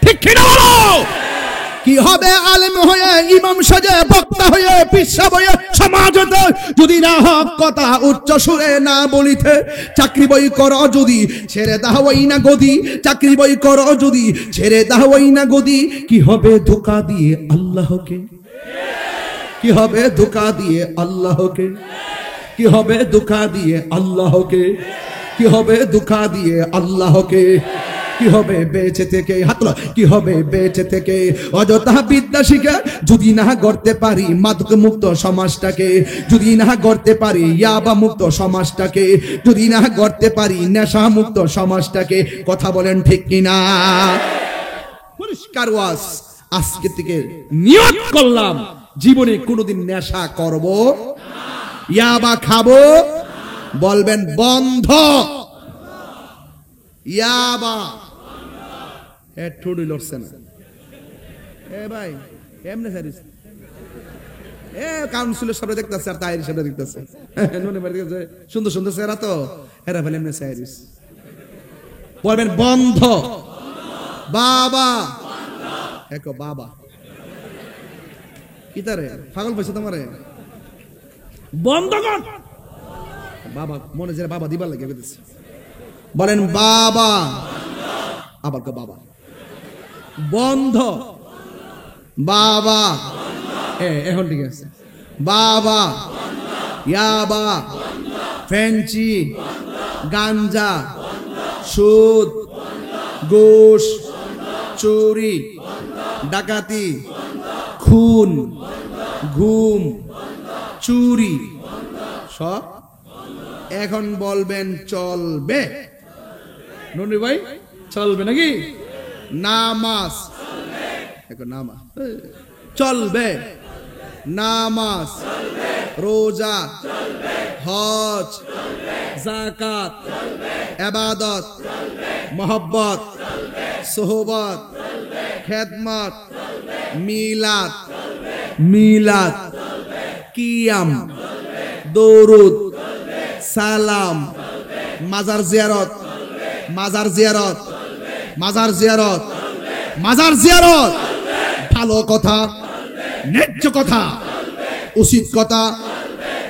ঠিক কি না বলো? কি হবে আলেম হয়ে ইমাম সাজে বক্তা হয়ে পিসা হয়ে সমাজতে, যদি না হক কথা উচ্চ সুরে না বলিতে। চাকরি বই করো যদি ছেড়ে দাওই না গদি, চাকরি বই করো যদি ছেড়ে দাওই না গদি। কি হবে ধোঁকা দিয়ে আল্লাহকে? কি হবে ধোঁকা দিয়ে আল্লাহকে? কি হবে ধোঁকা দিয়ে আল্লাহকে? কি হবে ধোঁকা দিয়ে আল্লাহকে? কি হবে বেঁচে থেকে? হাত তোলো। কি হবে বেঁচে থেকে? অযথা বিদ্যা শিখে যদি না গড়তে পারি মাদক মুক্ত সমাজটাকে, যদি না গড়তে পারি ইয়াবা মুক্ত সমাজটাকে, যদি না গড়তে পারি নেশা মুক্ত সমাজটাকে। কথা বলেন ঠিক কিনা? পরিষ্কার ওয়াজ। আজকে থেকে নিয়ত করলাম জীবনে কোনোদিন নেশা করব না, ইয়াবা খাবো। বলবেন বন্ধ। ইয়াবা ঠুডি লড়ছে না। এ ভাই এমনি সারিস কাউন্সিলের সামনে দেখতেছে আর তাইর সামনে দেখতেছে, সুন্দর সুন্দর চেহারা তো হেরা ফেলে এমনি সাইরিস বলবেন বন্ধ। বাবা এক বাবা কি তারে পাগল পাইছে তোমারে, বন্ধ কর। বাবা মনে যে বাবা দিবার লাগে বেঁধেছে, বলেন বাবা, আবার বাবা বন্ধ, বাবা এখন ঠিক আছে, বাবা ইয়াবা, ফেঞ্চি, গাঞ্জা, সুদ, ঘুষ, চুরি, ডাকাতি, খুন, ঘুম, চুরি সব এখন বলবেন চলবে। ননি ভাই চলবে নাকি? নামাজ এখন নামাজ চলবে, নামাজ, রোজা, হজ, যাকাত, ইবাদত, মোহব্বত, সোহবত, খেদমত, মিলাদ, মিলাদ, কিয়াম, দরুদ, সালাম, মাজার জিয়ারত, মাজার জিয়ারত, মাজার জিয়ারত, মাজার জিয়ারত, ভালো কথা, ন্যায্য কথা, উচিত কথা,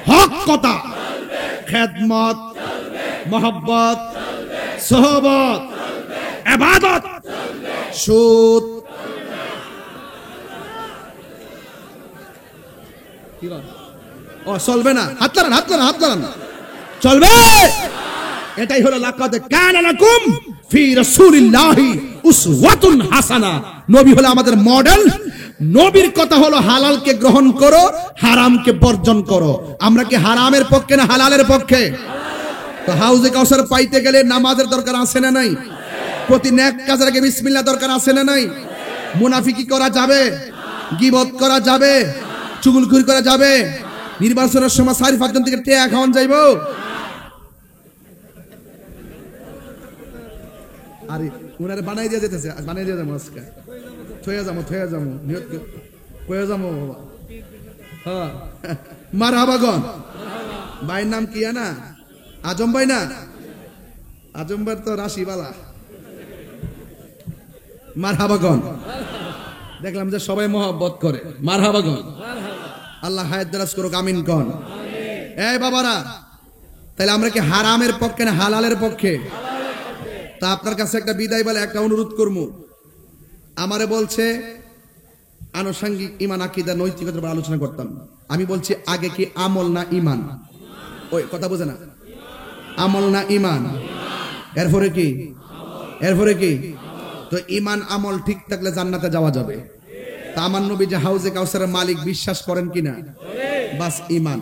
হক কথা, খেদমত, মোহব্বত, সোহবত, ইবাদত, সুদ, ও চলবে না, হাত লাগান, হাত লাগান, হাত লাগান, চলবে। এটাই হলো লাকাদ কানা লাকুম ফি রাসূলিল্লাহি উসওয়াতুন হাসানা। নবী হলো আমাদের মডেল। নবীর কথা হলো হালালকে গ্রহণ করো, হারামকে বর্জন করো। আমরা কি হারামের পক্ষে না হালালের পক্ষে? তো হাউজে কাউসার পাইতে গেলে নামাজের দরকার আছে না নাই? প্রতি নেক কাজের আগে বিসমিল্লাহ দরকার আছে না নাই? মুনাফিকি করা যাবে, গীবত করা যাবে, চুগলখুরি করা যাবে, নির্বাচনের সময় 4-5 জন থেকে টেয়া খাওয়ান যাইব। আরে উনারে বানাই দিয়ে যেতেছে, বানাই দিয়ে যাবো আজকে, থইয়া যাবো, থইয়া যাবো, নিয়ত কয়ে যাবো বাবা। হ্যাঁ মারহাবাগন। ভাইয়ের নাম কি না? আজম ভাই না? আজম ভাই তো রাশিবালা। মারহাবাগন। দেখলাম যে সবাই মহব্বত করে, মারহাবাগন। আল্লাহ হায়াত দারাজ করুক, আমিন কোন। এই বাবারা, তাহলে আমরা কি হারামের পক্ষে না হালালের পক্ষে? তা আপনার কাছে একটা বিদায় বলে একটা অনুরোধ করবো। আমারে বলছে আনুষঙ্গিক ইমান, আকীদা, নৈতিকতার উপর আলোচনা করতাম। আমি বলছি আগে কি আমল না ইমান? ওই কথা বোঝে না, আমল না ইমান? এরপরে কি? এরপরে কি? তো ইমান আমল ঠিক থাকলে জান্নাতে যাওয়া যাবে। তা আমার নবী যে হাউজে কাউসারের মালিক বিশ্বাস করেন কিনা? বাস ইমান।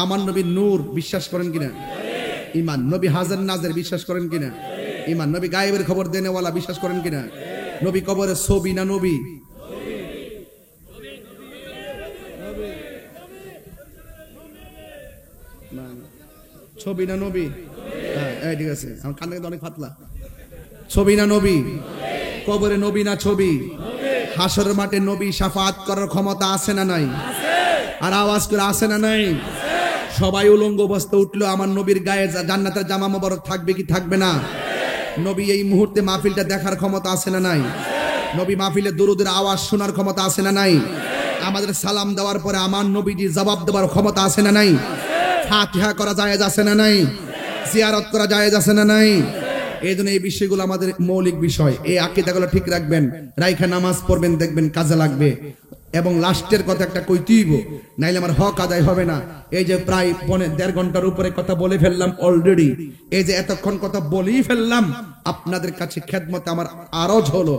আমার নবী নূর বিশ্বাস করেন কিনা? ইমান। নবী হাজার নাজের বিশ্বাস করেন কিনা? ইমান। নবী গায়েবের খবর দেনেওয়ালা বিশ্বাস করেন কিনা? নবী কবরের ছবি না নবী? ছবি না নবী? হ্যাঁ ঠিক আছে, আমার কানে অনেক পাতলা। ছবি না নবী? কবরে নবী না ছবি? হাসরের মাঠে নবী শাফাত করার ক্ষমতা আছে না নাই? আর আওয়াজ করে আছে না নাই? সবাই উলঙ্গ অবস্থা উঠলো, আমার নবীর গায়ে জান্নাতের জামা মোবারক থাকবে কি থাকবে না? নবী এই মুহূর্তে মাহফিলটা দেখার ক্ষমতা আছে না নাই? নবী মাহফিলে দুরুদের আওয়াজ শোনার ক্ষমতা আছে না নাই? আমাদের সালাম দেওয়ার পরে আমার নবীজি জবাব দেওয়ার ক্ষমতা আছে না নাই? ফাতিহা করা জায়েজ আছে না নাই? জিয়ারত করা জায়েজ আছে না নাই? এই জন্য এই বিষয়গুলো আমাদের মৌলিক বিষয়। এই আকীদাগুলো ঠিক রাখবেন, রাইখা নামাজ পড়বেন, দেখবেন কাজে লাগবে। এবং লাস্টের কথা একটা কইতেইব, নাইলে আমার হক আদায় হবে না। এই যে প্রায় 1.5 ঘন্টার উপরে কথা বলে ফেললাম অলরেডি, এই যে এতক্ষণ কথা বলেই ফেললাম, আপনাদের কাছে খেদমতে আমার আরজ হলো,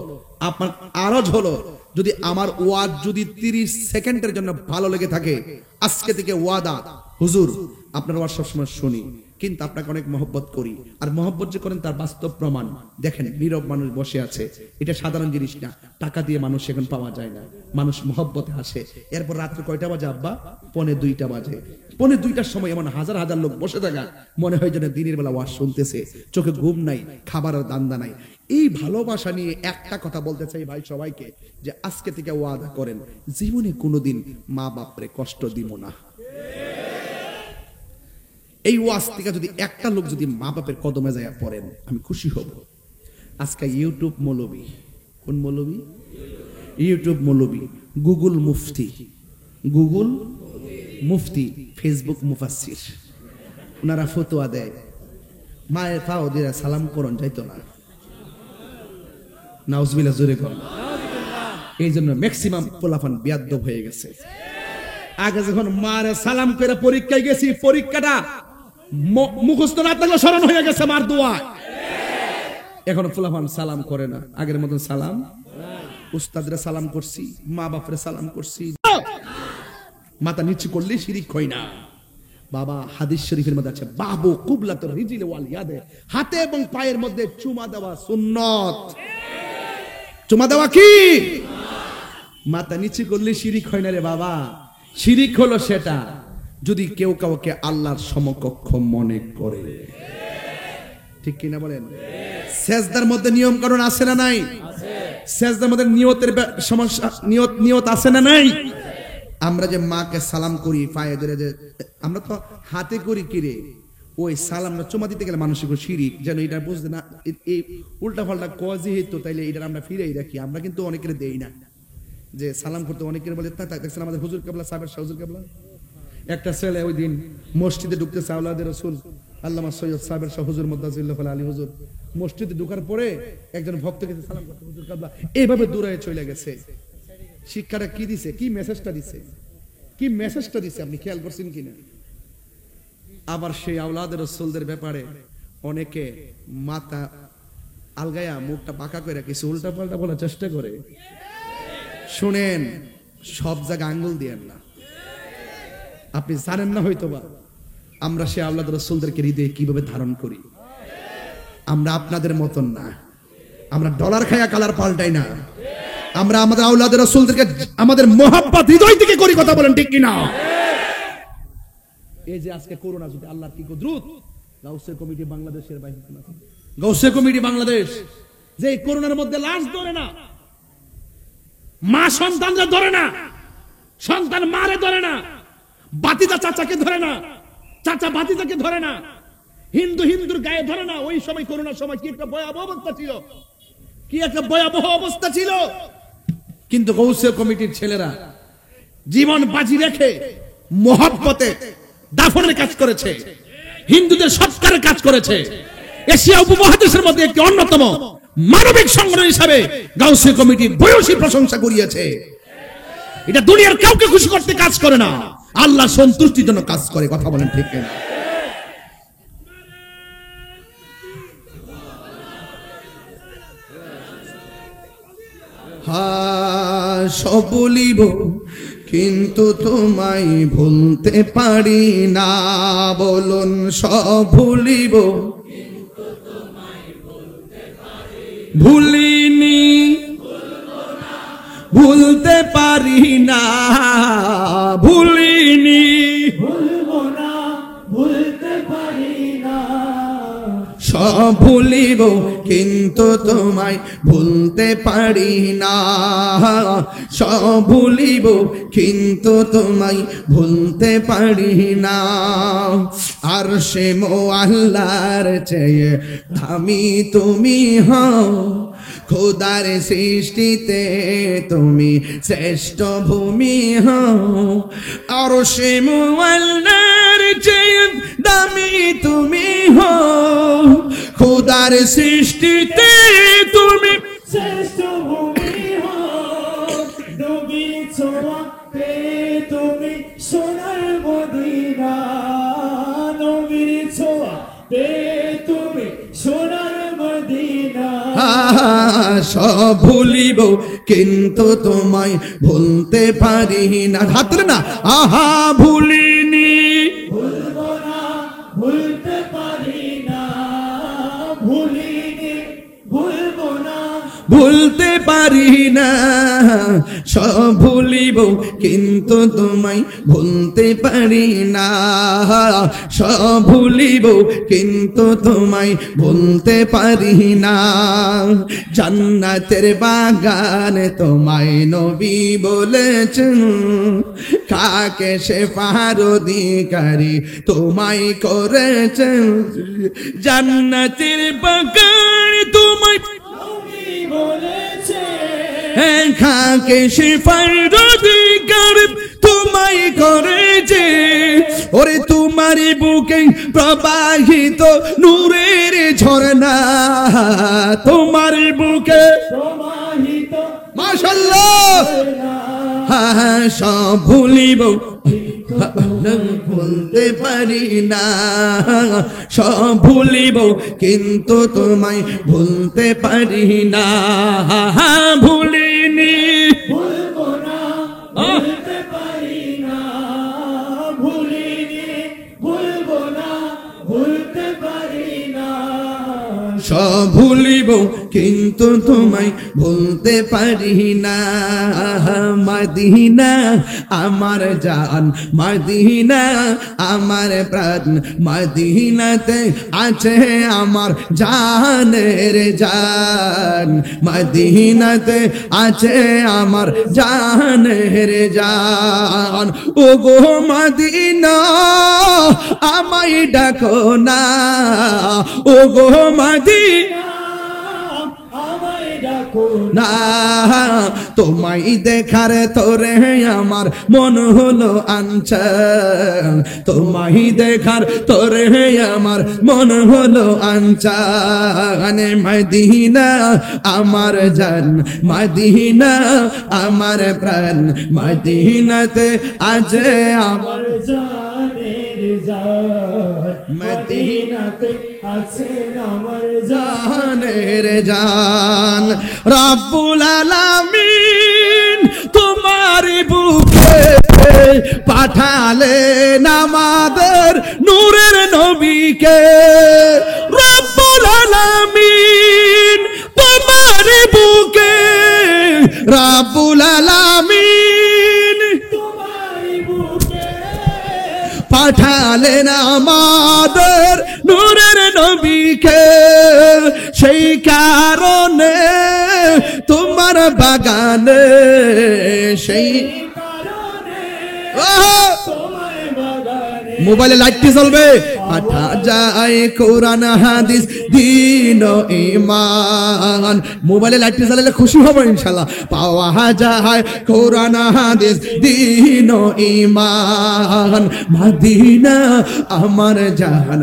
আপনার আরজ হলো, যদি আমার ওয়াজ যদি 30 সেকেন্ডের জন্য ভালো লেগে থাকে, আজকে থেকে ওয়াদা, হুজুর আপনার ওয়াজ সবসময় শুনি, কিন্তু আপনাকে অনেক মহব্বত করি। আর মহব্বত যে করেন তার বাস্তব প্রমাণ দেখেন, নীরব মানুষ বসে আছে, এটা সাধারণ জিনিস না। টাকা দিয়ে মানুষ এখন পাওয়া যায় না, মানুষ মহব্বতে আসে। এরপর রাত্রে কয়টা বাজে আব্বা? 1:45 বাজে। 1:45টার সময় এমন হাজার হাজার লোক বসে থাকা, মনে হয় যেন দিনের বেলা ওয়াজ শুনতেছে। চোখে ঘুম নাই, খাবারের দান্দা নাই। এই ভালোবাসা নিয়ে একটা কথা বলতে চাই ভাই সবাইকে, যে আজকে থেকে ওয়াদা করেন জীবনে কোনোদিন মা বাপরে কষ্ট দিব না। এই ওয়াজ থেকে যদি একটা লোক যদি মা বাপের কদমে যায় পড়েন, আমি খুশি হব। আজকে ইউটিউব মৌলবী, কোন মৌলবী? ইউটিউব মৌলবী, গুগল মুফতি, গুগল মুফতি, ফেসবুক মুফাসসির, ওনারা ফতোয়া দেয় মায়ের পাও দিয়ে সালাম করন যাইতো না। নাউজুবিল্লাহ, জোরে কর। এই জন্য ম্যাক্সিমাম পোলাফান বিয়াদ্দব হয়ে গেছে। আগে যখন মারে সালাম করে পরীক্ষায় গেছি, পরীক্ষাটা মুখস্থ না থাকলে স্মরণ হয়ে গেছে মার দোয়া। এখন পোলাফান সালাম করে না, আগের মতন সালাম। উস্তাদরে সালাম করছি, মা বাপরে সালাম করছি, মাথা নিচু করলে শিরিক হয় না। বাবা হাদিস শরীফের মধ্যে আছে বাবু কুবলাতুর রিজিল ওয়াল ইয়াদে, হাতে এবং পায়ের মধ্যে চুমা দেওয়া সুন্নত। চুমা দেওয়া কি? মাথা নিচু করলে শিরিক হয় না রে বাবা। শিরিক হলো সেটা যদি কেউ কাউকে আল্লাহর সমকক্ষ মনে করে, ঠিক কিনা বলেন? সেজদার মধ্যে নিয়ম কানুন আছে না নাই? সেজদার মধ্যে নিয়তের সমস্যা, নিয়ত আছে না নাই? আমরা যে মাকে সালাম করি পায়ে ধরে, যে আমরা তো হাতে করি কিরে, ওই সালামটা চুমা দিতে গেলে মানসিক শিরিক, যেন এটা বুঝতে না, এই উল্টা পাল্টা কজি হইতো, তাইলে এটা আমরা ফিরেই রাখি। আমরা কিন্তু অনেকের দেই না, যে সালাম করতে অনেকের বলে দেখছেন আমাদের হুজুর কেবলা সাহেবের হুজুর কেবলা। একটা ছেলে ওই দিন মসজিদে ঢুকতেছে, আওলাদের রাসূল আল্লামা সৈয়দ সাহেবের হুজুর মুদাজ্জিল্লাহ আলী হুজুর মসজিদে ঢোকার পরে একজন ভক্তকে সালাম করতে হুজুর কেবলা এইভাবে দূরে চলে গেছে। শিক্ষাটা কি দিছে, কি মেসেজটা দিছে, কি মেসেজটা দিছে আপনি খেয়াল করছেন কিনা? আবার সেই আওলাদের রাসূলদের ব্যাপারে অনেকে মাথা আলগায়া মুখটা পাকা করে কিছু উল্টা পাল্টা বলার চেষ্টা করে। শুনেন, সব জায়গায় আঙ্গুল দিয়েন না। আপনি জানেন না হয়তোবা আমরা সেই আওলাদ রাসূলদেরকে হৃদয়ে কিভাবে ধারণ করি। আমরা আপনাদের মতন না, আমরা ডলার খায়া কালার পাল্টাই না। আমরা আমাদের আওলাদ রাসূলদেরকে আমাদের মোহাব্বত হৃদয় থেকে করি। কথা বলেন ঠিক কিনা? এই যে আজকে করোনা, যদি আল্লাহর কি কুদরত, গাউসে কমিটি বাংলাদেশের বাইরে, গাউসে কমিটি বাংলাদেশ যে করোনার মধ্যে লাশ ধরে না, মা সন্তানরা ধরে না, সন্তান মারে ধরে না, বাতিজা চাচাকে ধরে না, চাচা বাতিজাকে ধরে না, হিন্দু হিন্দুর গায়ে ধরে না। ওই সময় করোনার সময় কি একটা ভয়াবহ অবস্থা ছিল, কি একটা ভয়াবহ অবস্থা ছিল। কিন্তু গৌসে কমিটির ছেলেরা জীবন বাজি রেখে মোহাব্বতে দাফনের কাজ করেছে, হিন্দুদের সৎকারের কাজ করেছে। এশিয়া উপমহাদেশের মধ্যে একটি অন্যতম মানবিক সংগঠন হিসাবে গাউসে কমিটি ভূয়সী প্রশংসা করিয়েছে। এটা দুনিয়ার কাউকে খুশি করতে কাজ করে না, আল্লাহ সন্তুষ্টির জন্য কাজ করে। কথা বলেন ঠিক কিনা? সব বলিব কিন্তু তোমায় ভুলতে পারি না। বলুন সব ভুলিব, ভুলিনি, ভুলতে পারি না, ভুলিনি, ভুলবো না, ভুলতে পারি না। সব ভুলিব কিন্তু তোমায় ভুলতে পারি না। সব ভুলিব কিন্তু তোমায় ভুলতে পারি না। আর সে মোআল্লার চেয়ে দামি তুমি হও, খোদার সৃষ্টিতে তুমি শ্রেষ্ঠ ভূমি হও। আর সে মোআল্লার চেয়ে দামি তুমি হও, খোদার সৃষ্টিতে তুমি শ্রেষ্ঠ ভূমি হও। নবীর ছোঁয়াতে তুমি সোনার মদিনা, নবীর ছোঁয়াতে তুমি সোনার মদিনা। সব ভুলিব কিন্তু তোমায় ভুলতে পারি না। হাত না, আহা ভুলিনি, ভুলবো না, ভুলতে পারি না, ভুলিনি, ভুলবো না, ভুল ভুলতে পারি না, সব ভুলিব কিন্তু তোমায় ভুলতে পারি না, সব ভুলিব কিন্তু তোমায় ভুলতে পারি না। জান্নাতের বাগানে তোমায় নবী বলেছেন, কাকে সে পার অধিকারী তোমায় করেছেন। জান্নাতের বাগানে তোমায় নবী বলেছেন, কাকে সে পার অধিকারী তোমায় করেছে। ওরে তোমার বুকে প্রবাহিত নূরের ঝরনা, তোমার বুকে প্রবাহিত মাশাআল্লাহ, সব ভুলিব ভুলতে পারি না, সব ভুলিব কিন্তু তোমায় ভুলতে পারি না। ভুলিনি ভুলবো না, ভুলতে পারি না, ভুলিনি ভুলবো না, ভুলতে পারি না, সব ভুলিব কিন্তু তোমায় ভুলতে পারি না। মদিনা আমার জান, মদিনা আমার প্রাণ, মদিনাতে আছে আমার জানের জান, মদিনাতে আছে আমার জানের জান। ও গো মদিনা আমায় ডাকো না, ও গো মদিনা না, তোমায় দেখার তোরে আমার মন হলো আনচান, তোমায় দেখার তোরে আমার মন হলো আনচান। মদিনা আমার জান, মদিনা আমার প্রাণ, মদিনাতে আছে আমার জানের জান, মদিনাতে আছে আমার জানের জান। রব্বুল আলামিন তোমার বুকে পাঠালেন আমাদের নূরের নবীকে, রব্বুল আলামিন তোমার বুকে, রব্বুল আলামিন তোমার বুকে পাঠালেন আমাদের নূরের নবীকে। সেই কারণে তোমার বাগানে, সেই কারণে তোমার বাগানে মোবাইলে লাইটটি চলবে, পাঠা যায় কোরআন হাদিস দ্বীন ও ঈমান। মোবাইলে লাইটটি জ্বালালে খুশি হব ইনশাআল্লাহ। পাওয়া যায় কোরআন হাদিস দ্বীন ও ঈমান। মদিনা আমার জান,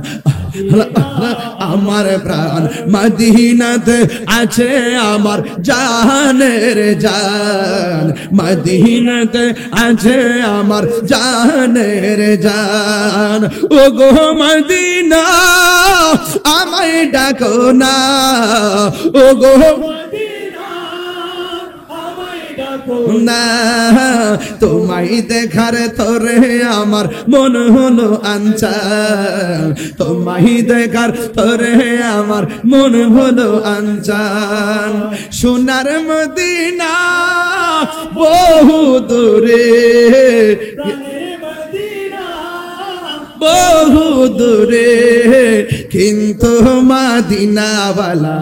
আমার প্রাণ, মদিনাতে আছে আমার জানের জান, মদিনাতে আছে আমার জানের জান। ও গো মদিনা আমায় ডাকো না, ও গো না, তোমায় দেখার তোরে আমার মন হলো আনচান, তোমায় দেখার তোরে আমার মন হলো আনচান। সোনার মদিনা বহু দূরে, বহু দূরে, কিন্তু মদিনাওয়ালা